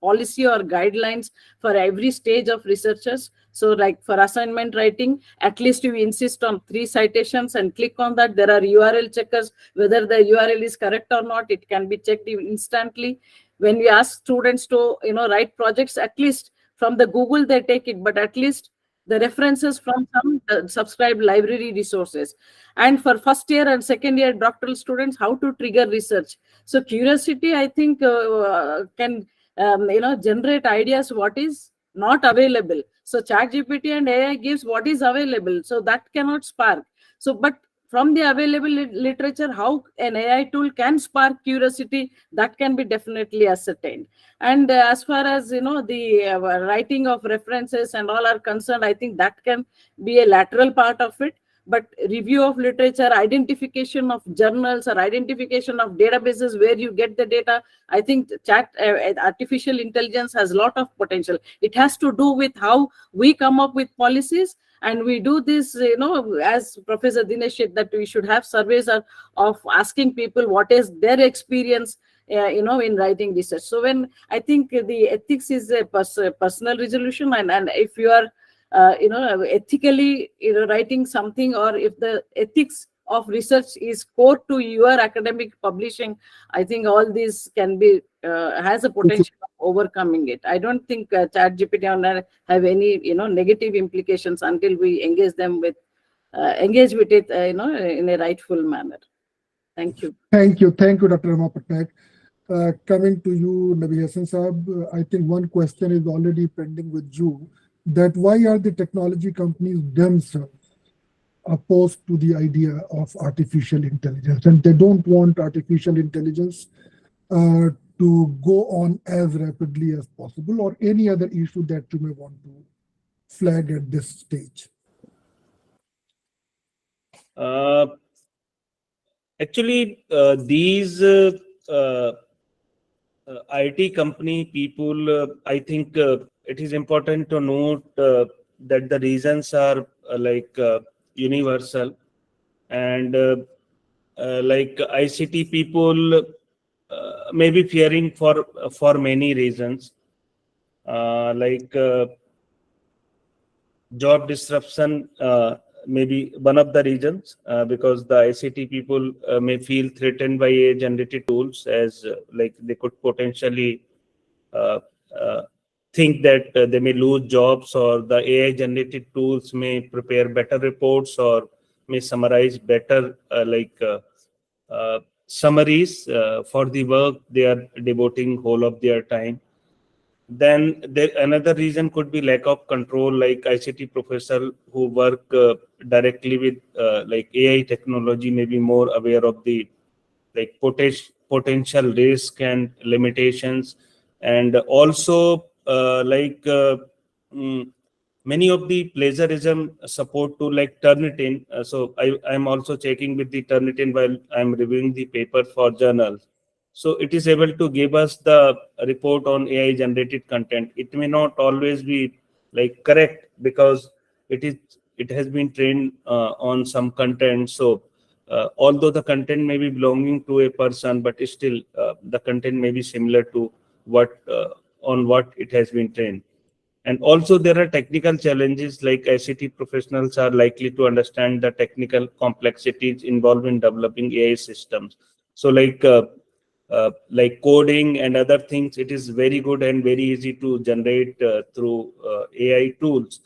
policy or guidelines for every stage of researchers. So like for assignment writing, at least you insist on 3 citations and click on that. There are URL checkers, whether the URL is correct or not, it can be checked instantly. When we ask students to write projects, at least from the Google they take it, but at least the references from some subscribed library resources. And for first year and second year doctoral students, how to trigger research. So curiosity, I think, can generate ideas what is not available. So ChatGPT and AI gives what is available, so that cannot spark. So but from the available literature, how an AI tool can spark curiosity, that can be definitely ascertained. And as far as the writing of references and all are concerned, I think that can be a lateral part of it. But review of literature, identification of journals, or identification of databases where you get the data, I think artificial intelligence has a lot of potential. It has to do with how we come up with policies. And we do this, as Professor Dinesh said, that we should have surveys of asking people what is their experience, in writing research. So when I think the ethics is a personal resolution, and if you are, ethically, writing something, or if the ethics of research is core to your academic publishing, I think all these can be has a potential of overcoming it. I don't think ChatGPT have any negative implications until we engage with it in a rightful manner. Thank you. Thank you, Dr. Rama Patnaik. Coming to you, Nabi Hasan Saab, I think one question is already pending with you, that why are the technology companies themselves opposed to the idea of artificial intelligence, and they don't want artificial intelligence to go on as rapidly as possible, or any other issue that you may want to flag at this stage? Actually, these IT company people, I think it is important to note that the reasons are universal, and like ICT people may be fearing for many reasons, like job disruption may be one of the reasons, because the ICT people may feel threatened by AI-generated tools, as like they could potentially think that they may lose jobs, or the AI-generated tools may prepare better reports or may summarize better summaries for the work they are devoting whole of their time. Then another reason could be lack of control, like ICT professor who work directly with like AI technology may be more aware of the like potential risk and limitations, and also many of the plagiarism support to like Turnitin. So I'm also checking with the Turnitin while I'm reviewing the paper for journals. So it is able to give us the report on AI generated content. It may not always be like correct because it has been trained on some content. So although the content may be belonging to a person, but still the content may be similar to what on what it has been trained. And also there are technical challenges, like ICT professionals are likely to understand the technical complexities involved in developing AI systems. So like coding and other things, it is very good and very easy to generate through AI tools.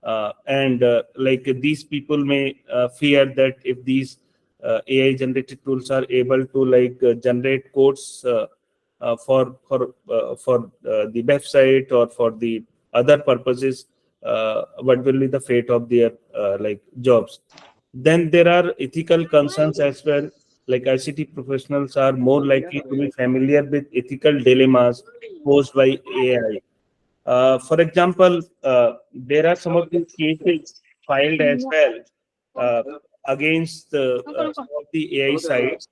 And like these people may fear that if these AI generated tools are able to like generate codes for the website or for the other purposes, what will be the fate of their like jobs. Then there are ethical concerns as well, like ICT professionals are more likely to be familiar with ethical dilemmas posed by AI. For example, there are some of the cases filed as well against some of the AI sites.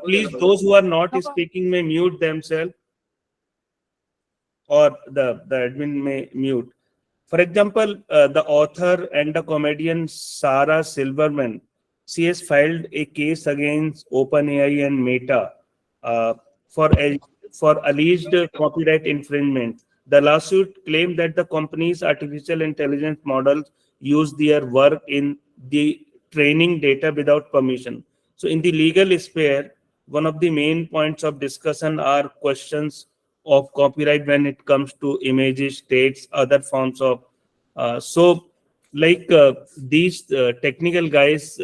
Please, those who are not speaking may mute themselves, or the admin may mute. For example, the author and the comedian Sarah Silverman, she has filed a case against OpenAI and Meta uh, for for alleged copyright infringement. The lawsuit claimed that the company's artificial intelligence models use their work in the training data without permission. So, in the legal sphere, one of the main points of discussion are questions of copyright when it comes to images, states, other forms of. So, like these technical guys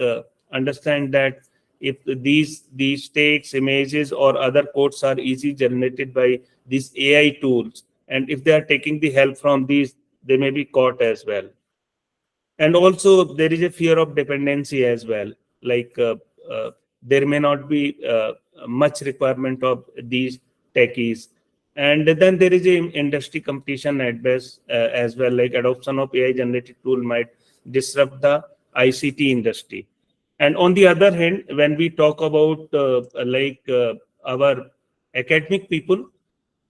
understand that if these states, images, or other codes are easy generated by these AI tools, and if they are taking the help from these, they may be caught as well. And also there is a fear of dependency as well, like there may not be much requirement of these techies. And then there is a industry competition at best as well, like adoption of AI generated tool might disrupt the ICT industry. And on the other hand, when we talk about our academic people,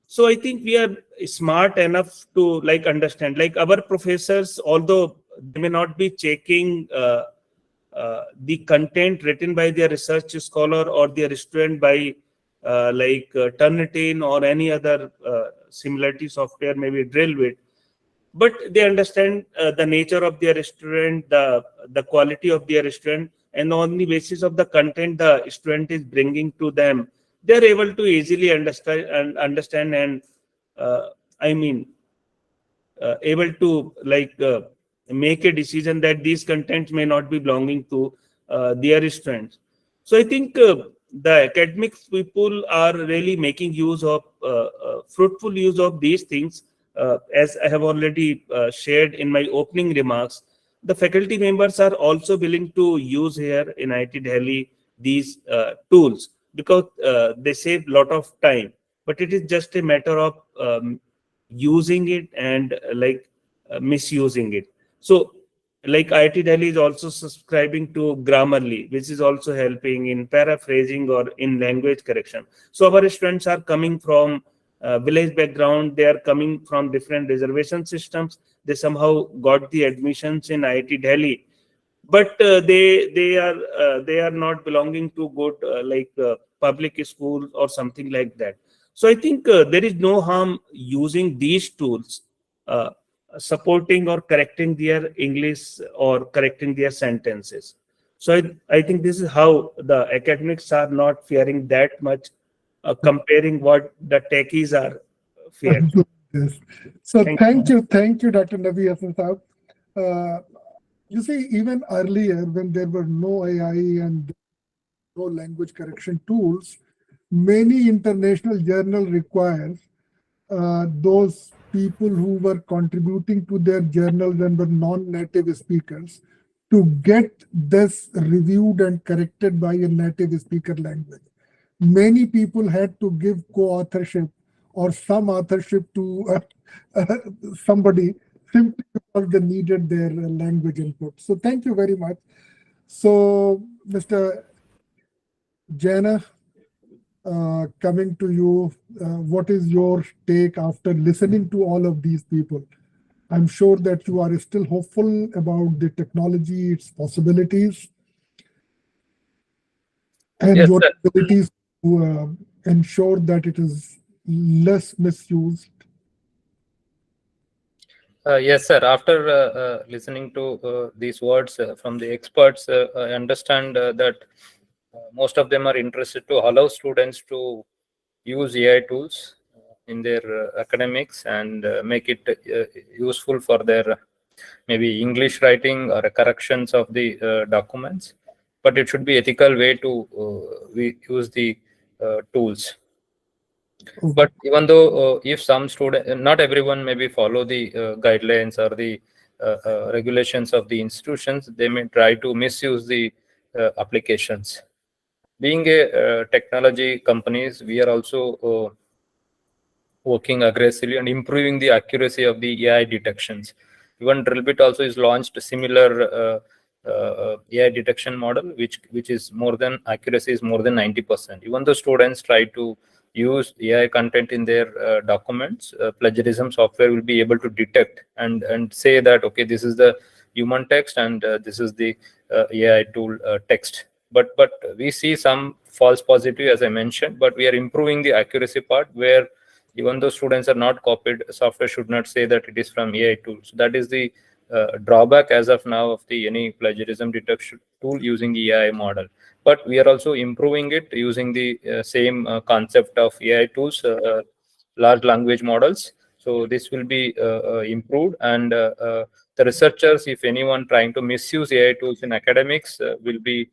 so I think we are smart enough to like understand, like our professors, although they may not be checking the content written by their research scholar or their student by Turnitin or any other similarity software, maybe Drillbit, but they understand the nature of their student, the quality of their student, and on the basis of the content the student is bringing to them, they are able to easily understand and I mean able to like make a decision that these contents may not be belonging to their students. So I think the academic people are really making use of fruitful use of these things. As I have already shared in my opening remarks, the faculty members are also willing to use here in IIT Delhi these tools because they save a lot of time. But it is just a matter of using it and misusing it. So like IIT Delhi is also subscribing to Grammarly, which is also helping in paraphrasing or in language correction. So our students are coming from village background, they are coming from different reservation systems. They somehow got the admissions in IIT Delhi, but they are not belonging to good public schools or something like that. So I think there is no harm using these tools, supporting or correcting their English or correcting their sentences. So I think this is how the academics are not fearing that much, comparing what the techies are fearing. Yes. So Thank you. thank you, Dr. Nabi Hasan Saab. You see, even earlier when there were no AI and no language correction tools, many international journal requires those people who were contributing to their journals and were non-native speakers to get this reviewed and corrected by a native speaker language. Many people had to give co-authorship or some authorship to somebody simply because they needed their language input. So thank you very much. So Mr. Jayanna, coming to you, what is your take after listening to all of these people? I'm sure that you are still hopeful about the technology, its possibilities, and Yes, your sir. abilities to ensure that it is less misused. Yes, sir. After listening to these words from the experts, I understand that most of them are interested to allow students to use AI tools in their academics and make it useful for their maybe English writing or corrections of the documents. But it should be ethical way to we use the tools. But even though if some student, not everyone maybe follow the guidelines or the regulations of the institutions, they may try to misuse the applications. Being a technology companies, we are also working aggressively and improving the accuracy of the AI detections. Even Drillbit also is launched a similar AI detection model, which is more than accuracy is more than 90%. Even though students try to use AI content in their documents, plagiarism software will be able to detect and say that, okay, this is the human text and this is the AI tool text. But we see some false positive, as I mentioned, but we are improving the accuracy part where even though students are not copied, software should not say that it is from AI tool. So that is the drawback as of now of the any plagiarism detection tool using AI model. But we are also improving it using the same concept of AI tools, large language models. So this will be improved, and the researchers, if anyone trying to misuse AI tools in academics, will be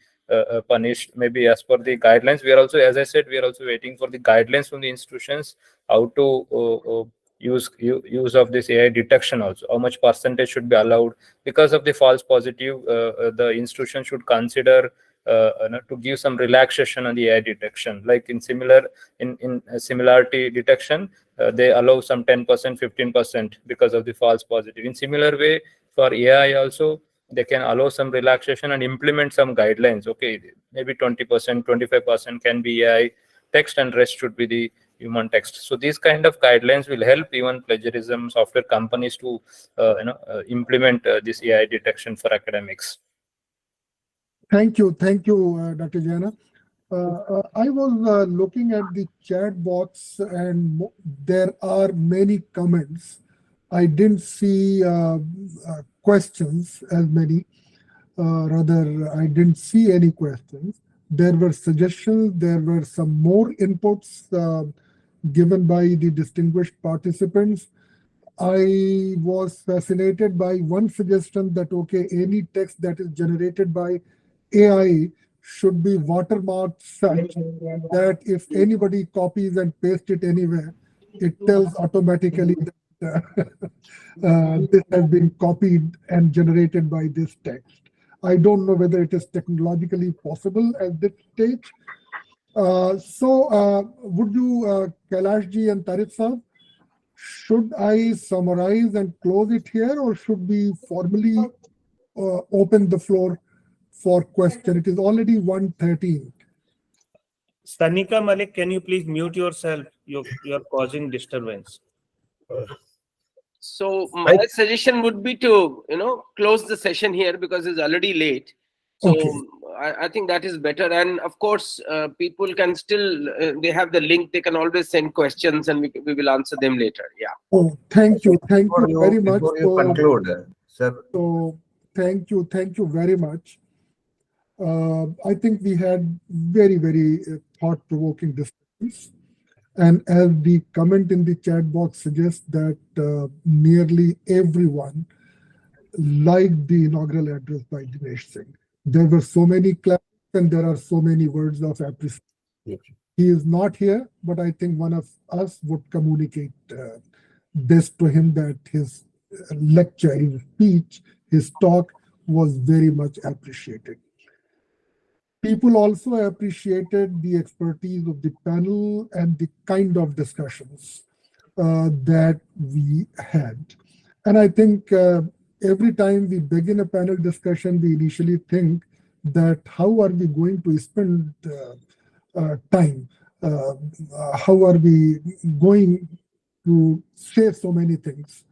punished maybe as per the guidelines. We are also, as I said, we are also waiting for the guidelines from the institutions how to use of this AI detection also. How much percentage should be allowed because of the false positive? The institution should consider to give some relaxation on the AI detection. Like in similarity detection, they allow some 10%, 15% because of the false positive. In similar way, for AI also, they can allow some relaxation and implement some guidelines. Okay, maybe 20%, 25% can be AI text and rest should be the human text. So these kind of guidelines will help even plagiarism software companies to implement this AI detection for academics. Thank you, Dr. Jayanna. I was looking at the chat box and there are many comments. I didn't see questions as many. Rather, I didn't see any questions. There were suggestions, there were some more inputs given by the distinguished participants. I was fascinated by one suggestion that, okay, any text that is generated by AI should be watermarked such that if anybody copies and pastes it anywhere, it tells automatically that this has been copied and generated by this text. I don't know whether it is technologically possible at this stage. So would you, Kailashji and Tariq Saab, should I summarize and close it here, or should we formally open the floor for question? It is already 1:13. Stanika Malik, can you please mute yourself? You're causing disturbance. So my suggestion would be to, close the session here because it's already late. So Okay. I think that is better. And of course, people can still, they have the link, they can always send questions and we will answer them later. Yeah. Oh, thank you very much. Before you conclude, sir. So thank you very much. I think we had very thought-provoking discussions. And as the comment in the chat box suggests that nearly everyone liked the inaugural address by Dinesh Singh. There were so many claps and there are so many words of appreciation. He is not here, but I think one of us would communicate this to him, that his lecture, his speech, his talk was very much appreciated. People also appreciated the expertise of the panel and the kind of discussions that we had. And I think every time we begin a panel discussion, we initially think that how are we going to spend time? How are we going to say so many things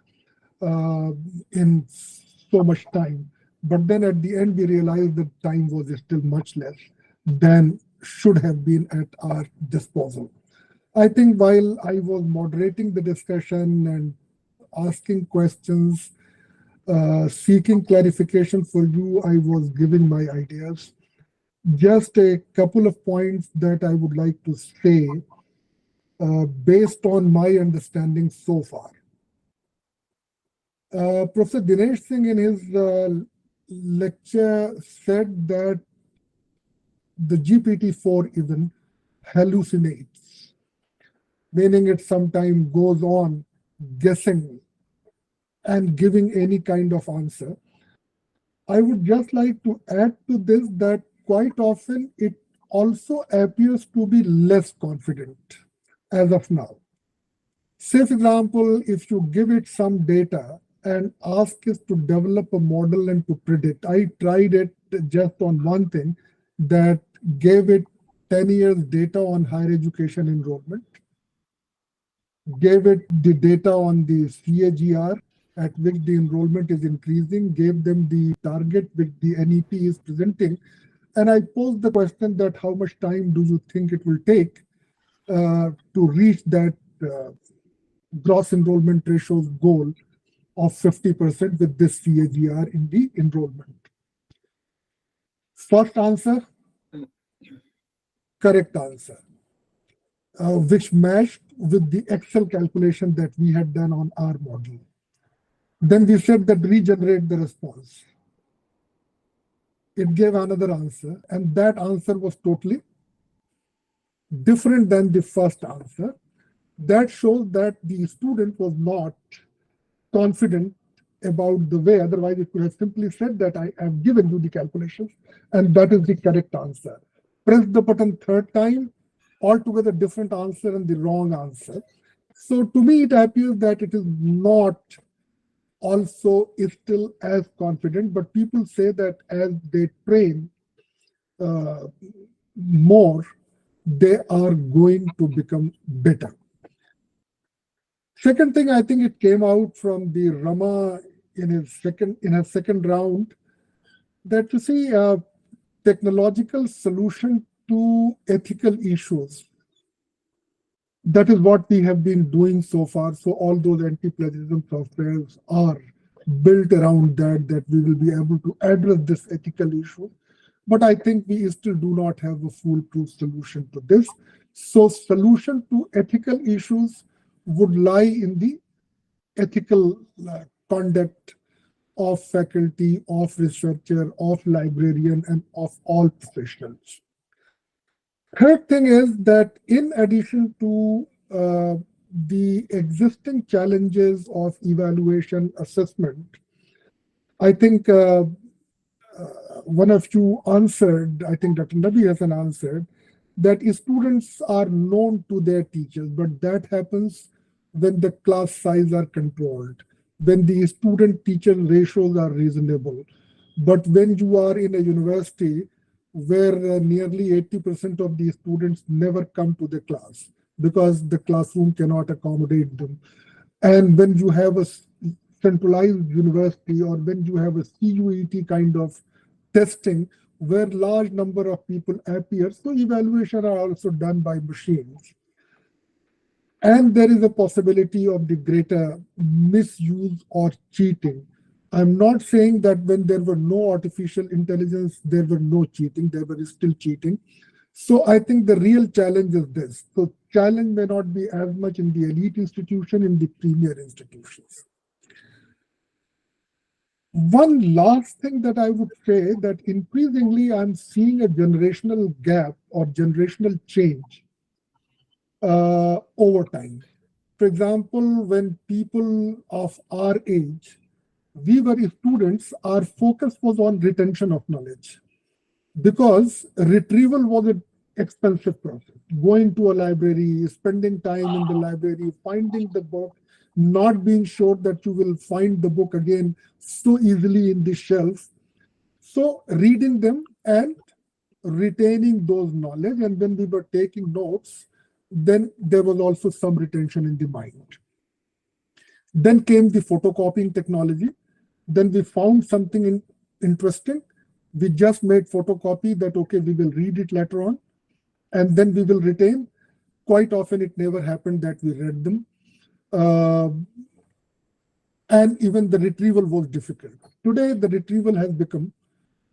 in so much time? But then at the end, we realized that time was still much less than should have been at our disposal. I think while I was moderating the discussion and asking questions, seeking clarification for you, I was giving my ideas. Just a couple of points that I would like to say based on my understanding so far. Professor Dinesh Singh in his lecture said that the GPT-4 even hallucinates, meaning it sometimes goes on guessing and giving any kind of answer. I would just like to add to this that quite often it also appears to be less confident as of now. Say, for example, if you give it some data and ask it to develop a model and to predict. I tried it just on one thing, that gave it 10 years data on higher education enrollment, gave it the data on the CAGR at which the enrollment is increasing, gave them the target which the NEP is presenting. And I posed the question that how much time do you think it will take to reach that gross enrollment ratios goal of 50% with this CAGR in the enrollment? First answer, correct answer, which matched with the Excel calculation that we had done on our model. Then we said that regenerate the response. It gave another answer, and that answer was totally different than the first answer. That shows that the student was not confident about the way, otherwise it could have simply said that I have given you the calculations and that is the correct answer. Press the button third time, altogether different answer and the wrong answer. So to me it appears that it is not also is still as confident, but people say that as they train more, they are going to become better. Second thing, I think it came out from the Rama in his second round, that you see technological solution to ethical issues. That is what we have been doing so far. So all those anti-plagiarism softwares are built around that we will be able to address this ethical issue. But I think we still do not have a foolproof solution to this. So solution to ethical issues would lie in the ethical conduct of faculty, of researcher, of librarian, and of all professionals. Third thing is that in addition to the existing challenges of evaluation assessment, I think one of you answered, I think Dr. Nabi Hasan answered, that students are known to their teachers, but that happens when the class size are controlled, when the student-teacher ratios are reasonable. But when you are in a university where nearly 80% of the students never come to the class because the classroom cannot accommodate them, and when you have a centralized university or when you have a CUET kind of testing where large number of people appear, so evaluation are also done by machines. And there is a possibility of the greater misuse or cheating. I'm not saying that when there were no artificial intelligence, there were no cheating, there were still cheating. So I think the real challenge is this. So challenge may not be as much in the elite institution, in the premier institutions. One last thing that I would say, that increasingly I'm seeing a generational gap or generational change over time. For example, when people of our age, we were students, our focus was on retention of knowledge, because retrieval was an expensive process. Going to a library, spending time in the library, finding the book, not being sure that you will find the book again so easily in the shelf. So reading them and retaining those knowledge, and when we were taking notes, then there was also some retention in the mind. Then came the photocopying technology. Then we found something interesting. We just made photocopy that, okay, we will read it later on, and then we will retain. Quite often it never happened that we read them. And even the retrieval was difficult. Today, the retrieval has become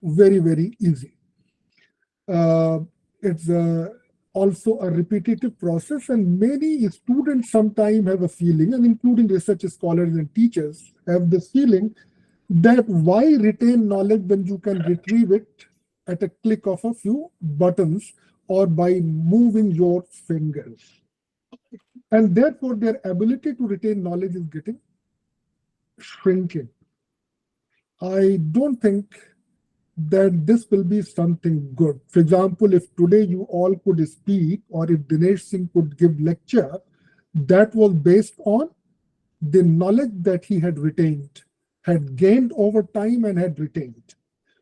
very, very easy. It's also a repetitive process, and many students sometimes have a feeling, and including research scholars and teachers, have this feeling that why retain knowledge when you can retrieve it at a click of a few buttons or by moving your fingers. And therefore, their ability to retain knowledge is getting shrinking. I don't think that this will be something good. For example, if today you all could speak, or if Dinesh Singh could give lecture, that was based on the knowledge that he had retained, had gained over time and had retained.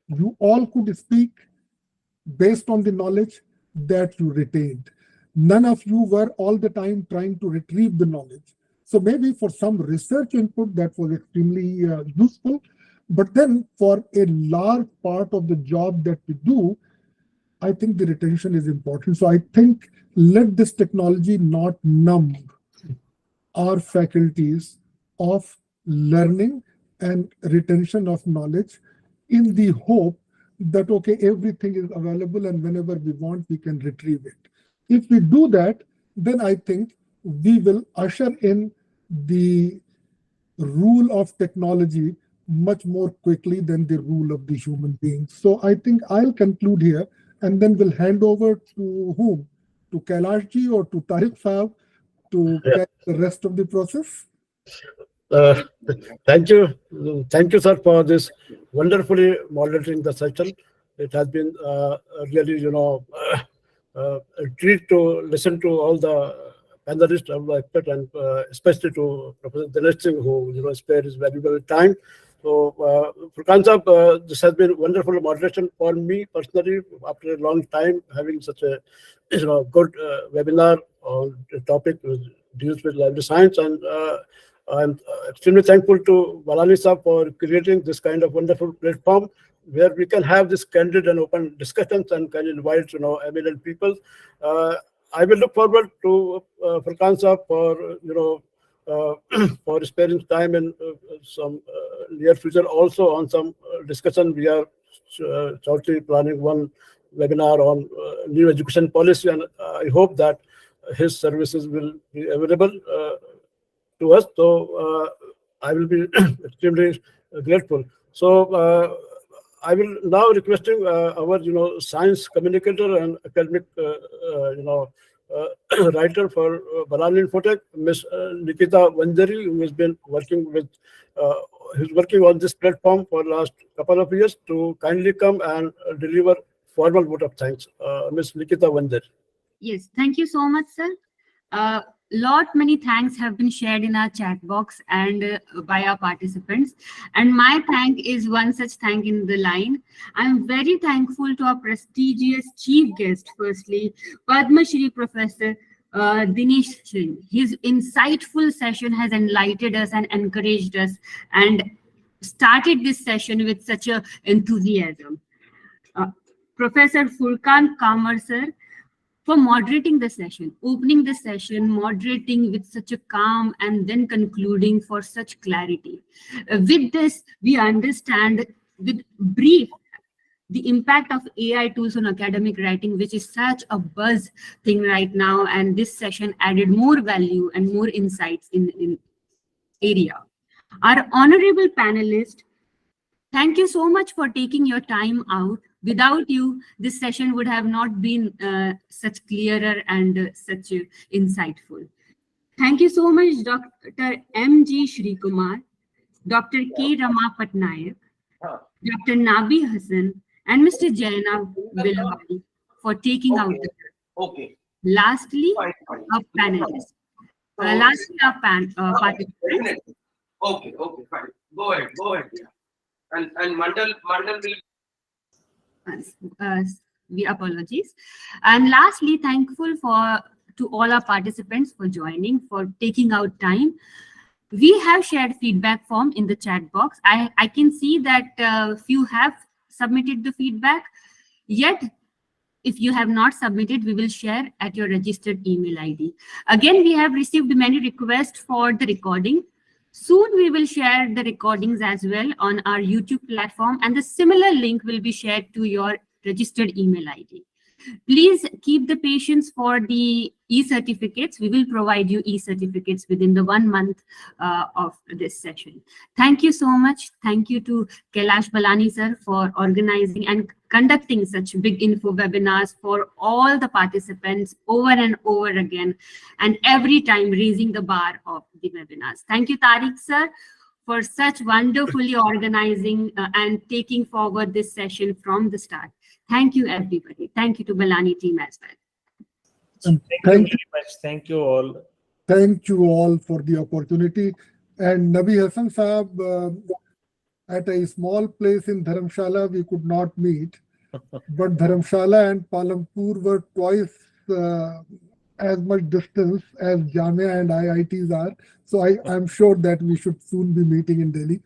You all could speak based on the knowledge that you retained. None of you were all the time trying to retrieve the knowledge. So maybe for some research input that was extremely useful, but then for a large part of the job that we do, I think the retention is important. So I think let this technology not numb our faculties of learning and retention of knowledge, in the hope that, okay, everything is available and whenever we want, we can retrieve it. If we do that, then I think we will usher in the rule of technology much more quickly than the rule of the human beings. So I think I'll conclude here, and then we'll hand over to whom? To Kailashji or to Tariq Saab to carry the rest of the process? Thank you. Thank you, sir, for this wonderfully moderating the session. It has been really, a treat to listen to all the panelists, all the experts, and especially to Professor Dinesh Singh, who spared his valuable time. So, Furqan Saab, this has been wonderful moderation for me personally after a long time, having such a good webinar on the topic which deals with library science, and I'm extremely thankful to Balani Saab for creating this kind of wonderful platform where we can have this candid and open discussions and can invite eminent people. I will look forward to Furqan Saab for for sparing time in some near future also on some discussion. We are shortly planning one webinar on new education policy, and I hope that his services will be available to us. So I will be extremely grateful. So I will now requesting our science communicator and academic writer for Balani Infotech, Ms. Nikita Vanjari, who has been working with who's working on this platform for last couple of years, to kindly come and deliver formal vote of thanks. Ms. Nikita Vanjari. Yes, thank you so much, sir. Many thanks have been shared in our chat box and by our participants. And my thank is one such thank in the line. I'm very thankful to our prestigious chief guest, firstly, Padma Shri Professor Dinesh Singh. His insightful session has enlightened us and encouraged us and started this session with such a enthusiasm. Professor Furqan Qamar, sir, for moderating the session, opening the session, moderating with such a calm, and then concluding for such clarity. With this, we understand with brief the impact of AI tools on academic writing, which is such a buzz thing right now. And this session added more value and more insights in area. Our honorable panelist, Thank you so much for taking your time out. Without you, this session would have not been such clearer and such insightful. Thank you so much, Dr. M.G. Sreekumar, Dr. K. Rama Patnaik, Dr. Nabi Hasan, and Mr. Jayanna for taking out the time. Okay. Lastly, Fine. our panelists. Lastly, our participants. Okay, fine. Go ahead. Yeah. And Mandal will. We apologies. And lastly, thankful to all our participants for joining, for taking out time. We have shared feedback form in the chat box. I can see that few have submitted the feedback. Yet, if you have not submitted, we will share at your registered email ID. Again, we have received many requests for the recording. Soon we will share the recordings as well on our YouTube platform, and the similar link will be shared to your registered email ID. Please keep the patience for the e-certificates. We will provide you e-certificates within the 1 month of this session. Thank you so much. Thank you to Kailash Balani sir for organizing and conducting such big info webinars for all the participants over and over again, and every time raising the bar of the webinars. Thank you, Tariq sir, for such wonderfully organizing and taking forward this session from the start. Thank you, everybody. Thank you to Balani team as well. Thank you very much. Thank you all. Thank you all for the opportunity. And Nabi Hasan Saab, at a small place in Dharamshala, we could not meet, but Dharamshala and Palampur were twice as much distance as Jamia and IITs are. So I'm sure that we should soon be meeting in Delhi,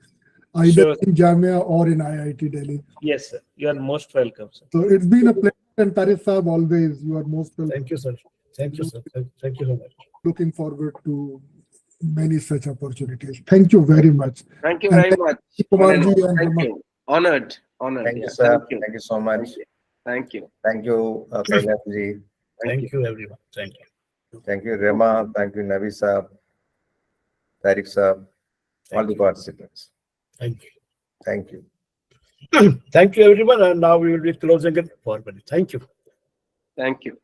either in Jamia or in IIT Delhi. Yes, sir. You are most welcome, sir. So it's been a pleasure, and Tariq Saab, always, you are most welcome. Thank you, sir. Thank you, sir. Thank you so much. Looking forward to many such opportunities. Thank you very much. Thank you very much. Thank you. Honored. Thank you, sir. Thank you so much. Thank you. Thank you, Kailash ji. Thank you, everyone. Thank you. Thank you, Rama. Thank you, Nabi Saab, Tariq Saab, all the participants. Thank you. Thank you. Thank you, everyone. And now we will be closing it formally. Thank you. Thank you.